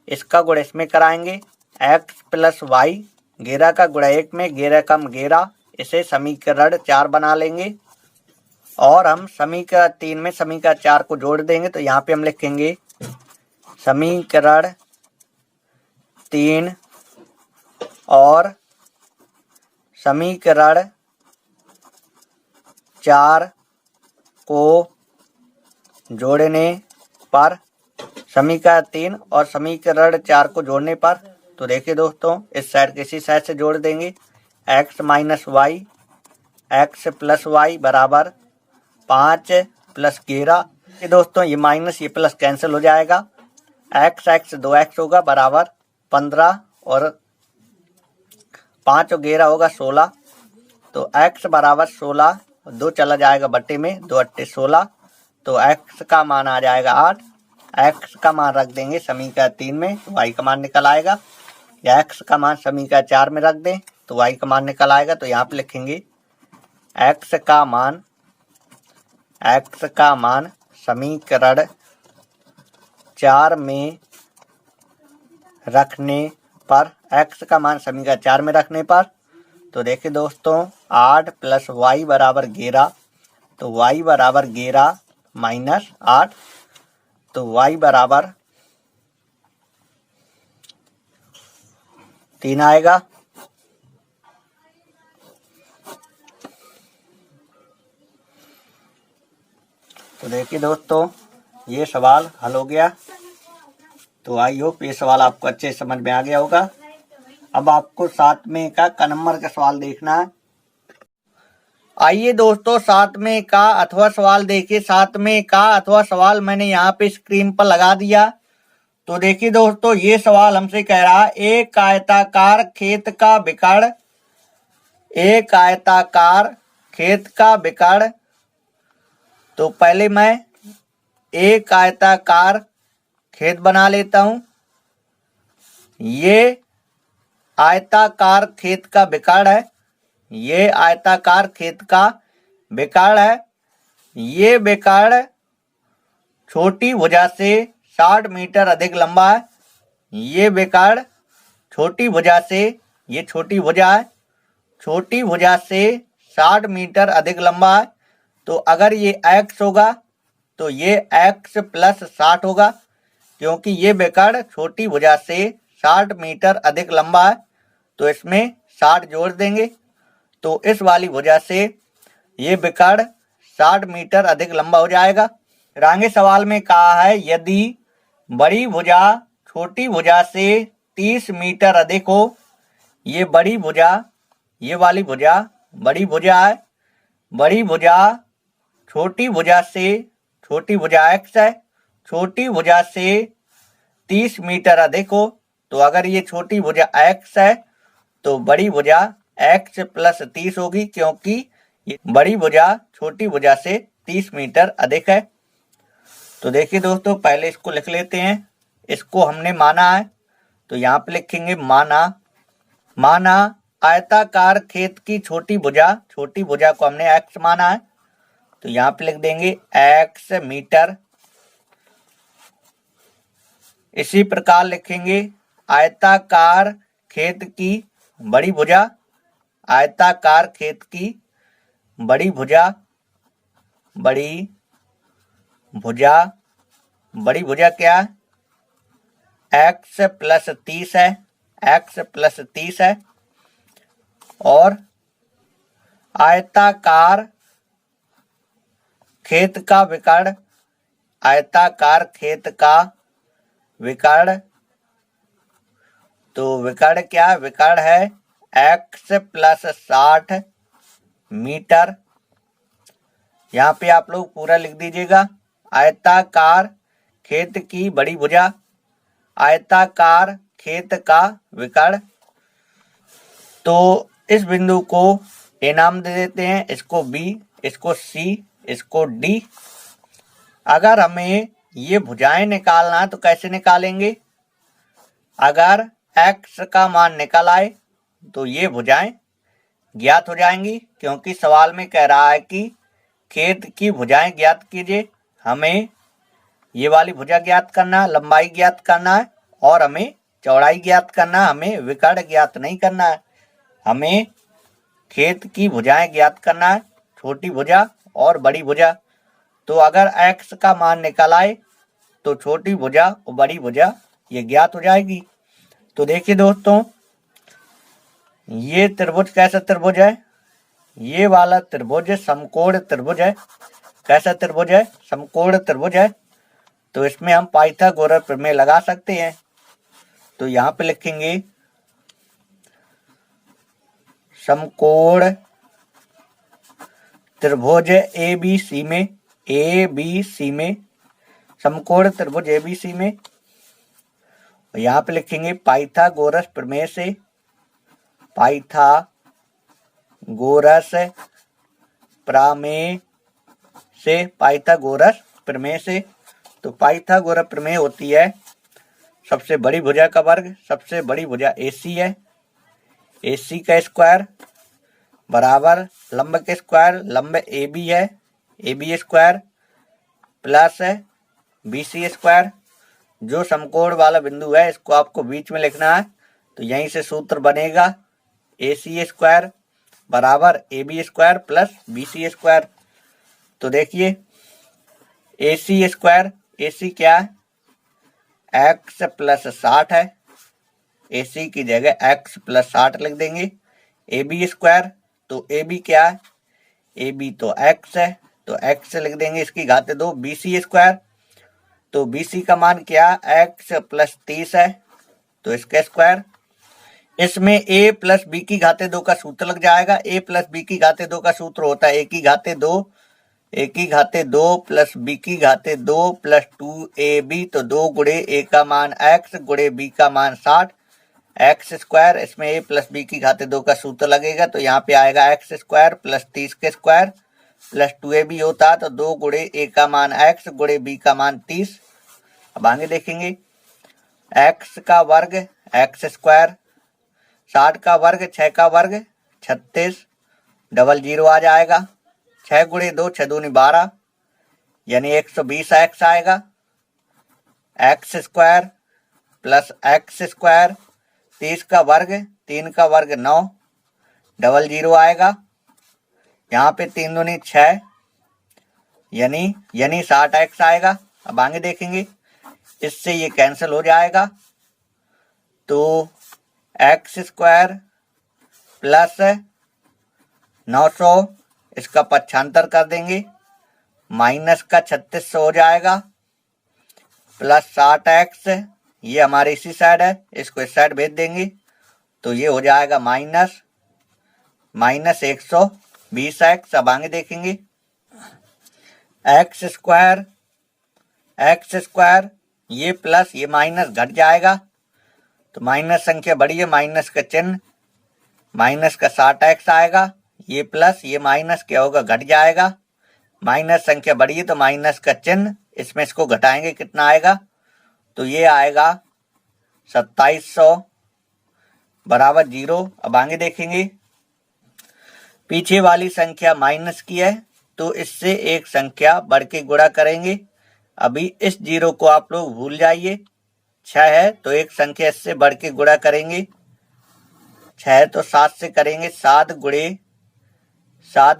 इसका गुणा इसमें कराएंगे, x प्लस वाई 11 का गुणा 1 में, 11 कम 11, इसे समीकरण 4 बना लेंगे। और हम समीकरण 3 में समीकरण 4 को जोड़ देंगे, तो यहाँ पे हम लिखेंगे समीकरण 3 और समीकरण 4 को जोड़ने पर, समीकरण 3 और समीकरण 4 को जोड़ने पर, तो देखिए दोस्तों इस साइड किसी साइड से जोड़ देंगे, x minus Y, x plus Y बराबर 5 प्लस 11। ये दोस्तों ये माइनस ये प्लस कैंसिल हो जाएगा, x 2x होगा बराबर 15 और 5 और 11 होगा 16, तो x बराबर 16, 2 चला जाएगा बट्टे में, 2 अट्टे 16, तो x का मान आ जाएगा 8। x का मान रख देंगे समीकरण 3 में, तो y का मान निकल आएगा। या x का मान समीकरण 4 में रख दें तो y का मान निकल आएगा। तो यहाँ पे लिखेंगे x का मान समीकरण 4 में रखने पर, x का मान समीकरण 4 में रखने पर, तो देखिए दोस्तों 8 प्लस y बराबर 11, तो y बराबर 11 माइनस 8, तो y बराबर 3 आएगा। तो देखिए दोस्तों ये सवाल हल हो गया। तो आई होप ये सवाल आपको अच्छे समझ में आ गया होगा। अब आपको 7 में का नंबर का सवाल देखना है। आइए दोस्तों, सातवें का अथवा सवाल देखिए। सातवें का अथवा सवाल मैंने यहाँ पे स्क्रीन पर लगा दिया। तो देखिए दोस्तों, ये सवाल हमसे कह रहा है एक आयताकार खेत का विकर्ण, एक आयताकार खेत का विकर्ण। तो पहले मैं एक आयताकार खेत बना लेता हूं। ये आयताकार खेत का विकर्ण है, ये आयताकार खेत का विकर्ण है। ये विकर्ण छोटी भुजा से 60 मीटर अधिक लंबा है। ये विकर्ण छोटी भुजा से, ये छोटी भुजा है, छोटी भुजा से 60 मीटर अधिक लंबा है। तो अगर ये x होगा तो ये x प्लस 60 होगा, क्योंकि ये विकर्ण छोटी भुजा से 60 मीटर अधिक लंबा है। तो इसमें 60 जोड़ देंगे, तो इस वाली भुजा से ये विकर्ण 60 मीटर अधिक लंबा हो जाएगा। फिर आगे सवाल में कहा है यदि बड़ी भुजा छोटी भुजा से 30 मीटर अधिक हो। ये बड़ी भुजा, ये वाली भुजा बड़ी भुजा है। बड़ी भुजा छोटी भुजा से, छोटी भुजा x है, छोटी भुजा से 30 मीटर अधिक हो। तो अगर ये छोटी भुजा x है तो बड़ी भुजा x प्लस 30 होगी, क्योंकि बड़ी भुजा छोटी भुजा से 30 मीटर अधिक है। तो देखिए दोस्तों, पहले इसको लिख लेते हैं। इसको हमने माना है, तो यहाँ पे लिखेंगे माना। माना आयताकार खेत की छोटी भुजा, छोटी भुजा को हमने x माना है, तो यहाँ पे लिख देंगे x मीटर। इसी प्रकार लिखेंगे आयताकार खेत की बड़ी भुजा, आयताकार खेत की बड़ी भुजा, बड़ी भुजा, बड़ी भुजा क्या है? x प्लस 30 है, x प्लस 30 है। और आयताकार खेत का विकर्ण, आयताकार खेत का विकर्ण, तो विकर्ण क्या है? विकर्ण है x प्लस 60 मीटर। यहाँ पे आप लोग पूरा लिख दीजिएगा। आयताकार खेत की बड़ी भुजा, आयताकार खेत का विकर्ण। तो इस बिंदु को ए नाम दे देते हैं, इसको B, इसको C, इसको D। अगर हमें ये भुजाएं निकालना है तो कैसे निकालेंगे? अगर x का मान निकल आए तो ये भुजाएं ज्ञात हो जाएंगी, क्योंकि सवाल में कह रहा है कि खेत की भुजाएं ज्ञात कीजिए। हमें ये वाली भुजा ज्ञात करना है, लंबाई ज्ञात करना है, और हमें चौड़ाई ज्ञात करना है। हमें विकर्ण ज्ञात नहीं करना है, हमें खेत की भुजाएं ज्ञात करना है, छोटी भुजा और बड़ी भुजा। तो अगर x का मान निकल आए तो छोटी भुजा और बड़ी भुजा ये ज्ञात हो जाएगी। तो देखिए दोस्तों, ये त्रिभुज कैसा त्रिभुज है? ये वाला त्रिभुज समकोण त्रिभुज है। कैसा त्रिभुज है? समकोण त्रिभुज है। तो इसमें हम पाइथागोरस प्रमेय लगा सकते हैं। तो यहाँ पे लिखेंगे समकोण त्रिभुज ABC में, ABC में, समकोण त्रिभुज ABC में। यहाँ पे लिखेंगे पाइथागोरस प्रमेय से, पाइथागोरस प्रमेय से, पाइथागोरस प्रमेय से। तो पाइथागोरस प्रमेय होती है सबसे बड़ी भुजा का वर्ग, सबसे बड़ी भुजा AC है, AC का स्क्वायर बराबर लंब के स्क्वायर, लंब AB है, AB square plus BC square. जो समकोण वाला बिंदु है इसको आपको बीच में लिखना है। तो यहीं से सूत्र बनेगा AC स्क्वायर बराबर AB square plus BC square. तो देखिए AC स्क्वायर, AC क्या है? x प्लस 60 है, AC की जगह x प्लस 60 लिख देंगे। AB स्क्वायर, तो AB क्या है? AB तो x है, तो x लिख देंगे इसकी घात 2। BC स्क्वायर, तो BC का मान क्या? x प्लस 30 है, तो इसका स्क्वायर। इसमें a प्लस बी की घाते 2 का सूत्र लग जाएगा। a प्लस बी की घाते 2 का सूत्र होता है a की घाते 2, a की घाते 2 प्लस b की घाते 2 प्लस 2ab। तो 2 गुणे a का मान x गुणे b का मान 60 एक्स स्क्वायर। इसमें a प्लस बी की घाते 2 का सूत्र लगेगा तो यहाँ पे आएगा एक्स स्क्वायर प्लस 30 के स्क्वायर प्लस 2ab होता है। तो 2 गुणे a का मान x गुणे b का मान 30। अब आगे देखेंगे, x का वर्ग एक्स स्क्वायर, 60 का वर्ग 6 का वर्ग 36, डबल जीरो आ जाएगा। 6 गुणे 2 6 दूनी 12 यानी 120 एक्स आएगा। X square plus x square, 30 का वर्ग 3 का वर्ग 9, डबल जीरो आएगा। यहाँ पे 3 दूनी 6 यानी 60 एक्स आएगा। अब आगे देखेंगे, इससे ये कैंसिल हो जाएगा तो एक्स स्क्वायर प्लस 900 इसका पक्षांतर कर देंगे, माइनस का 3600 हो जाएगा प्लस 60 एक्स, ये हमारे इसी साइड है, इसको इस साइड भेज देंगे तो ये हो जाएगा माइनस 120 एक्स। अब आगे देखेंगे, एक्स स्क्वायर ये प्लस ये माइनस घट जाएगा तो माइनस संख्या बड़ी है, माइनस का चिन्ह, माइनस का 60 एक्स आएगा। ये प्लस ये माइनस क्या होगा, घट जाएगा। माइनस संख्या बड़ी है तो माइनस का चिन्ह, इसमें इसको घटाएंगे कितना आएगा तो ये आएगा 2700 बराबर 0। अब आगे देखेंगे, पीछे वाली संख्या माइनस की है तो इससे एक संख्या बढ़ के गुणा करेंगे। अभी इस 0 को आप लोग भूल जाइए, 6 है तो एक संख्या इससे बढ़ के गुणा करेंगे। 6 है तो 7 से करेंगे, 7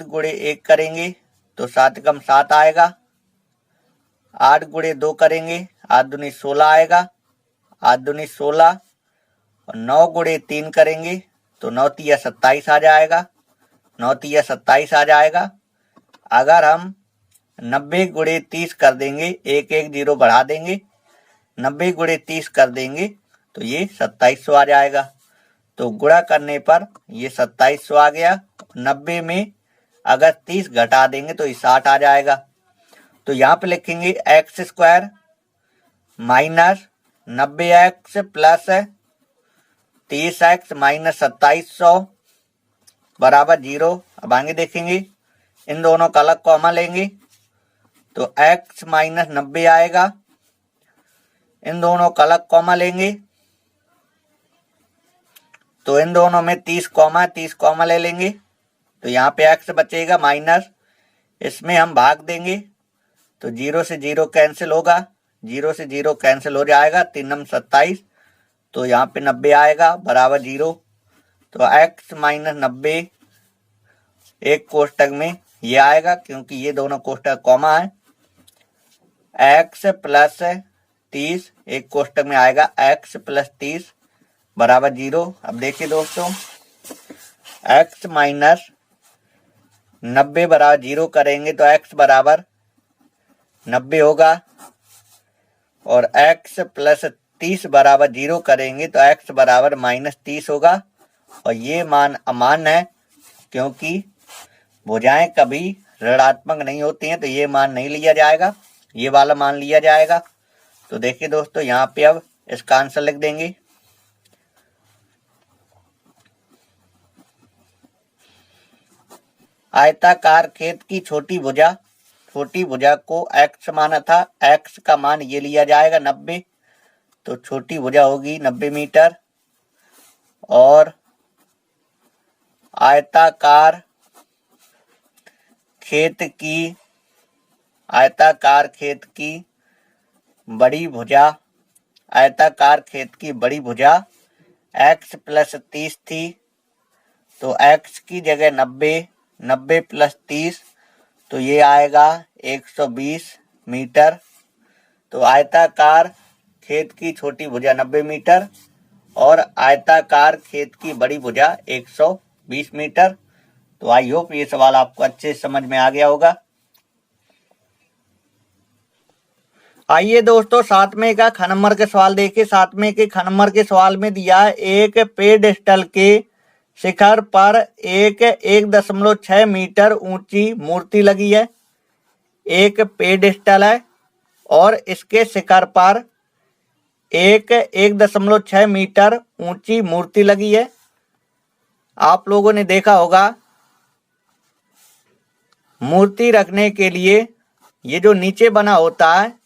गुणे 1 करेंगे तो 7 कम 7 आएगा। 8 गुणे 2 करेंगे, 8 दूनी 16 आएगा, 8 दूनी 16। और 9 गुणे 3 करेंगे तो 9 तिया 27 आ जाएगा, 9 तिया 27 आ जाएगा। अगर हम 90 गुणे 30 कर देंगे, एक 0 बढ़ा देंगे, 90 गुणे 30 कर देंगे तो ये 2700 आ जाएगा। तो गुणा करने पर ये 2700 आ गया। 90 में अगर 30 घटा देंगे तो ये 60 आ जाएगा। तो यहाँ पे लिखेंगे x square minus 90x plus 30x minus 2700 बराबर 0। अब आगे देखेंगे, इन दोनों का अलग कॉमन लेंगे तो x माइनस 90 आएगा। इन दोनों का अलग कॉमन लेंगे तो इन दोनों में 30 कॉमन ले लेंगे तो यहाँ पे x बचेगा माइनस, इसमें हम भाग देंगे तो 0 से 0 कैंसिल होगा, 0 से 0 कैंसिल हो जाएगा, 3 नम 27 तो यहाँ पे 90 आएगा बराबर 0। तो x माइनस 90 एक कोष्टक में ये आएगा क्योंकि ये दोनों कोष्टक कॉमा है। x प्लस 30 एक कोष्टक में आएगा, x प्लस 30 बराबर 0। अब देखिए दोस्तों, x माइनस 90 बराबर 0 करेंगे तो x बराबर 90 होगा और x प्लस 30 बराबर 0 करेंगे तो x बराबर माइनस 30 होगा। और ये मान अमान्य है क्योंकि भुजाएं कभी ऋणात्मक नहीं होती हैं तो ये मान नहीं लिया जाएगा, ये वाला मान लिया जाएगा। तो देखिए दोस्तों, यहाँ पे अब इसका आंसर लिख देंगे। आयताकार खेत की छोटी भुजा को x माना था, x का मान ये लिया जाएगा 90, तो छोटी भुजा होगी 90 मीटर। और आयताकार खेत की बड़ी भुजा x प्लस 30 थी तो x की जगह 90 प्लस 30 तो ये आएगा 120 मीटर। तो आयताकार खेत की छोटी भुजा 90 मीटर और आयताकार खेत की बड़ी भुजा 120 मीटर। तो आई होप ये सवाल आपको अच्छे समझ में आ गया होगा। आइए दोस्तों, 7वें का ख नंबर के सवाल देखिए। 7वें के ख नंबर के सवाल में दिया है एक पेडेस्टल के शिखर पर एक 1.6 मीटर ऊंची मूर्ति लगी है। एक पेडेस्टल है और इसके शिखर पर एक 1.6 मीटर ऊंची मूर्ति लगी है। आप लोगों ने देखा होगा, मूर्ति रखने के लिए ये जो नीचे बना होता है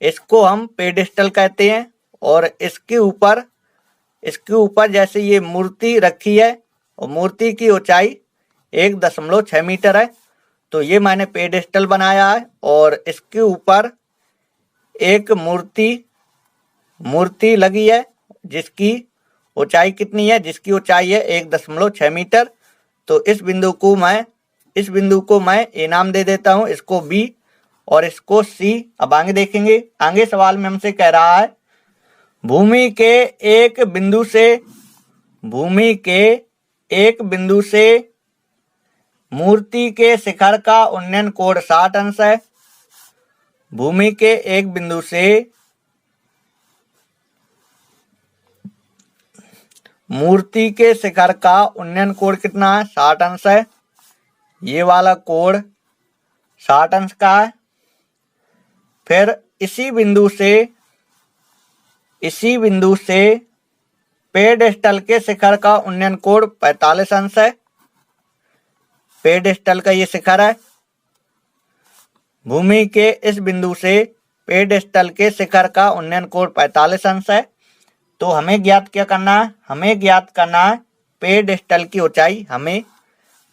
इसको हम पेडेस्टल कहते हैं, और इसके ऊपर जैसे ये मूर्ति रखी है और मूर्ति की ऊंचाई 1.6 मीटर है, तो ये मैंने पेडेस्टल बनाया है। और इसके ऊपर एक मूर्ति लगी है जिसकी ऊंचाई कितनी है, जिसकी ऊंचाई है 1.6 मीटर। तो इस बिंदु को मैं ए नाम दे देता हूं, इसको बी और इसको सी। अब आगे देखेंगे, आगे सवाल में हमसे कह रहा है भूमि के एक बिंदु से मूर्ति के शिखर का उन्नयन कोण 60 अंश है। भूमि के एक बिंदु से मूर्ति के शिखर का उन्नयन कोण कितना है, 60 अंश है। ये वाला कोण 60 अंश का है। फिर इसी बिंदु से पेडेस्टल के शिखर का उन्नयन कोण 45 अंश है। पेडेस्टल का ये शिखर है। भूमि के इस बिंदु से पेडेस्टल के शिखर का उन्नयन कोण 45 अंश है। तो हमें ज्ञात क्या करना है, हमें ज्ञात करना है पेडेस्टल की ऊंचाई, हमें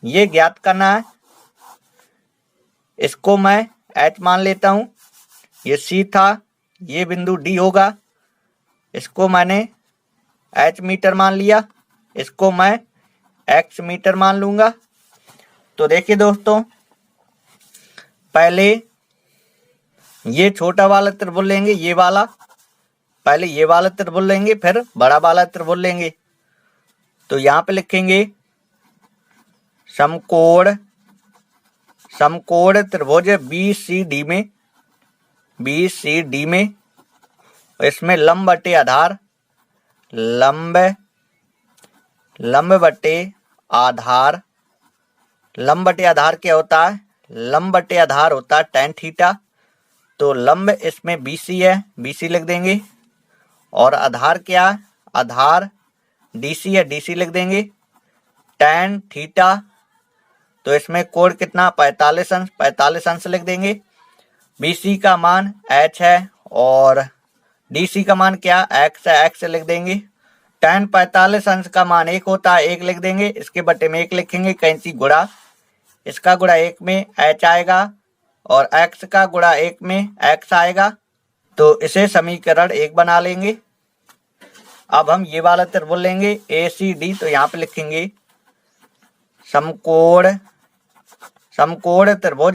ये ज्ञात करना है। इसको मैं H मान लेता हूं, ये C था, ये बिंदु D होगा, इसको मैंने H मीटर मान लिया, इसको मैं X मीटर मान लूंगा। तो देखिए दोस्तों, पहले ये छोटा वाला त्रिभुज लेंगे, ये वाला, पहले ये वाला त्रिभुज लेंगे, फिर बड़ा वाला त्रिभुज लेंगे। तो यहाँ पे लिखेंगे समकोण त्रिभुज BCD में इसमें लंब बटे आधार, लंब बटे आधार क्या होता है, लंब बटे आधार होता है tan थीटा। तो लंब इसमें BC है, BC लिख देंगे, और आधार क्या है, आधार DC है, DC लिख देंगे। tan थीटा, तो इसमें कोण कितना, 45 अंश, 45 अंश लिख देंगे। BC का मान H है और DC का मान क्या, X है, X लिख देंगे। tan 45 अंश का मान 1 होता है, 1 लिख देंगे, इसके बटे में 1 लिखेंगे। कैंची गुणा, इसका गुणा 1 में H आएगा और X का गुणा 1 में X आएगा। तो इसे समीकरण 1 बना लेंगे। अब हम ये वाला त्रिभुज लेंगे ACD, तो यहाँ पे लिखेंगे समकोण त्रिभुज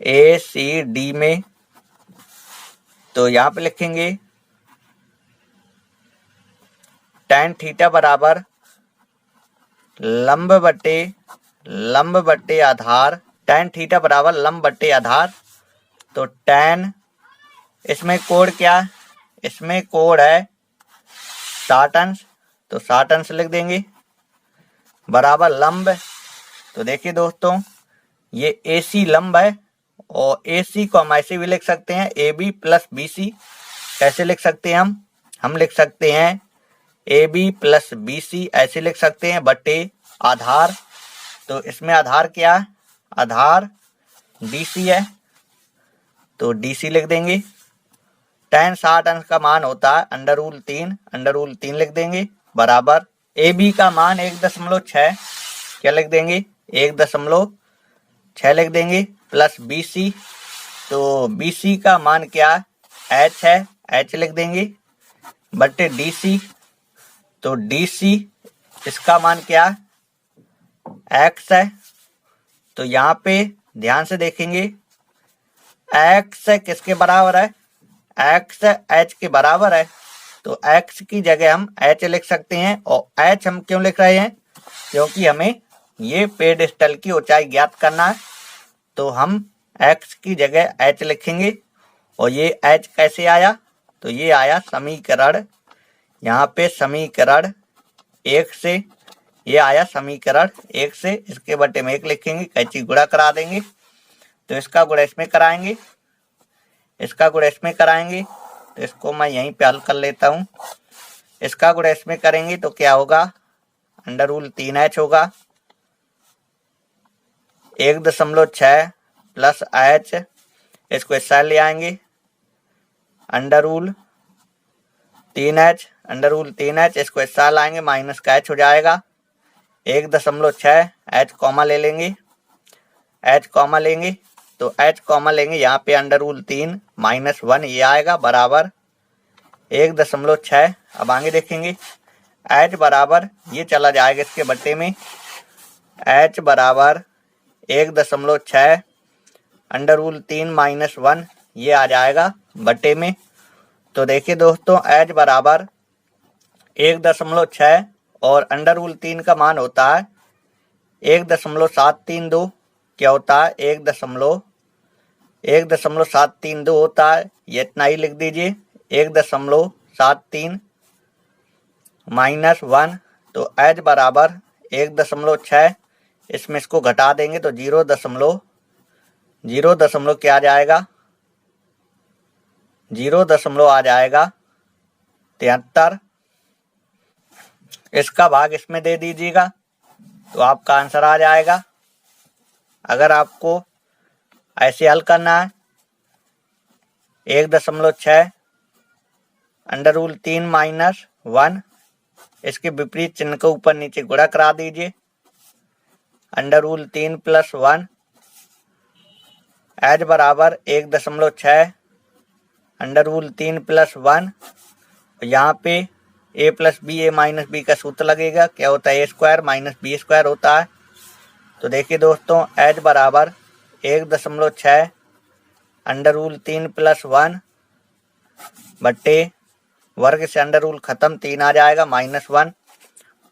ACD में, तो यहाँ पे लिखेंगे tan थीटा बराबर लंब बटे आधार, tan थीटा बराबर लंब बटे आधार। तो tan, इसमें कोण क्या, इसमें कोण है 60 अंश, तो 60 अंश लिख देंगे, बराबर लंब। तो देखिए दोस्तों, ये AC लंब है और AC को हम ऐसे भी लिख सकते हैं AB प्लस BC। कैसे लिख सकते हैं हम लिख सकते हैं AB प्लस BC, ऐसे लिख सकते हैं, बटे आधार। तो इसमें आधार क्या है, आधार DC है, तो DC लिख देंगे। tan 60 अंश का मान होता है अंडर रूल 3 लिख देंगे, बराबर AB का मान 1.6 क्या लिख देंगे, 1.6 लिख देंगे, प्लस BC, तो BC का मान क्या H है, H लिख देंगे, बटे DC, तो DC इसका मान क्या X है। तो यहाँ पे ध्यान से देखेंगे, X किसके बराबर है, X H के बराबर है। तो X की जगह हम H लिख सकते हैं, और H हम क्यों लिख रहे हैं, क्योंकि हमें ये पेडेस्टल की ऊंचाई ज्ञात करना है। तो हम x की जगह h लिखेंगे। और ये h कैसे आया, तो ये आया समीकरण, यहाँ पे समीकरण 1 से, ये आया समीकरण 1 से। इसके बटे में 1 लिखेंगे, कैंची गुणा करा देंगे, तो इसका गुणा इसमें कराएंगे, इसका गुणा इसमें कराएंगे, तो इसको मैं यहीं पे हल कर लेता हूँ। इसका गुणा इसमें करेंगे तो क्या होगा, अंडर रूल 3h होगा, 1.6 प्लस h, इसको इस साइड ले आएंगे, under rule 3h, under rule 3h, इसको इस साइड लाएंगे, माइनस का h हो जाएगा, 1.6 h कॉमा ले लेंगे, h कॉमा लेंगे, तो h कॉमा लेंगे, यहाँ पे अंडर रूल 3 माइनस 1 ये आएगा बराबर 1.6। अब आगे देखेंगे, h बराबर ये चला जाएगा इसके बट्टे में, h बराबर 1.6 अंडर रूल 3 माइनस 1 ये आ जाएगा बट्टे में। तो देखिए दोस्तों, h बराबर 1.6 और अंडर रूल 3 का मान होता है 1.732, क्या होता है 1.732 होता है, ये इतना ही लिख दीजिए, 1.73 माइनस 1, तो h बराबर 1.6, इसमें इसको घटा देंगे तो 0 क्या आ जाएगा, 0 आ जाएगा 73। इसका भाग इसमें दे दीजिएगा तो आपका आंसर आ जाएगा। अगर आपको ऐसे हल करना है, 1.6 अंडर रूल 3 माइनस 1, इसके विपरीत चिन्ह को ऊपर नीचे गुणा करा दीजिए, अंडर रूल 3 प्लस 1, h बराबर 1.6 अंडर रूल 3 प्लस 1, यहाँ पे a plus B, A minus B का सूत्र लगेगा, क्या होता है a square minus B square होता है। तो देखिए दोस्तों, h बराबर 1.6 अंडर रूल 3 प्लस 1 बट्टे वर्ग से अंडर रूल खत्म, 3 आ जाएगा माइनस 1।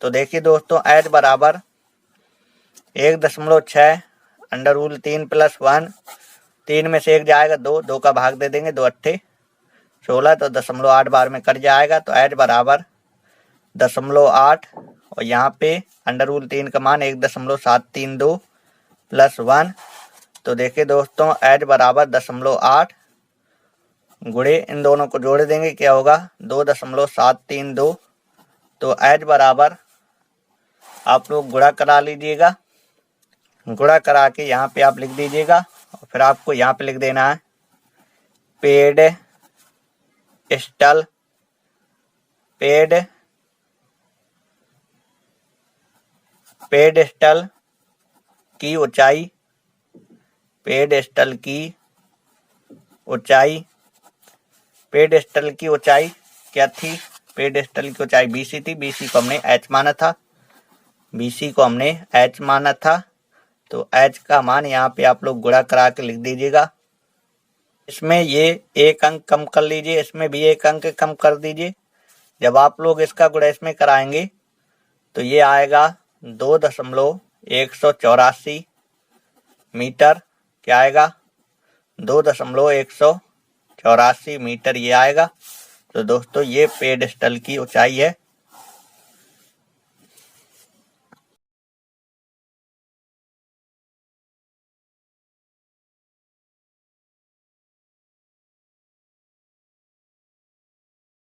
तो देखिए दोस्तों, h बराबर 1.6 अंडर रूल 3 प्लस 1, 3 में से 1 जाएगा 2, 2 का भाग दे देंगे, 2 अट्ठे 16, तो 0.8 बार में कट जाएगा। तो h बराबर 0.8 और यहाँ पे अंडर रूल 3 का मान 1.732 प्लस 1। तो देखिए दोस्तों, h बराबर 0.8 गुणे इन दोनों को जोड़ देंगे, क्या होगा 2.732। तो h बराबर आप लोग गुणा करा लीजिएगा, गुणा करा के यहाँ पे आप लिख दीजिएगा और फिर आपको यहाँ पे लिख देना है पेडस्टल की ऊंचाई, पेडस्टल की ऊंचाई क्या थी, पेडस्टल की ऊंचाई BC थी, BC को हमने h माना था, तो h का मान यहाँ पे आप लोग गुणा करा के लिख दीजिएगा। इसमें ये 1 अंक कम कर लीजिए, इसमें भी 1 अंक कम कर दीजिए। जब आप लोग इसका गुणा इसमें कराएंगे तो ये आएगा 2.184 मीटर, क्या आएगा 2.184 मीटर ये आएगा। तो दोस्तों, ये पेडस्टल की ऊंचाई है।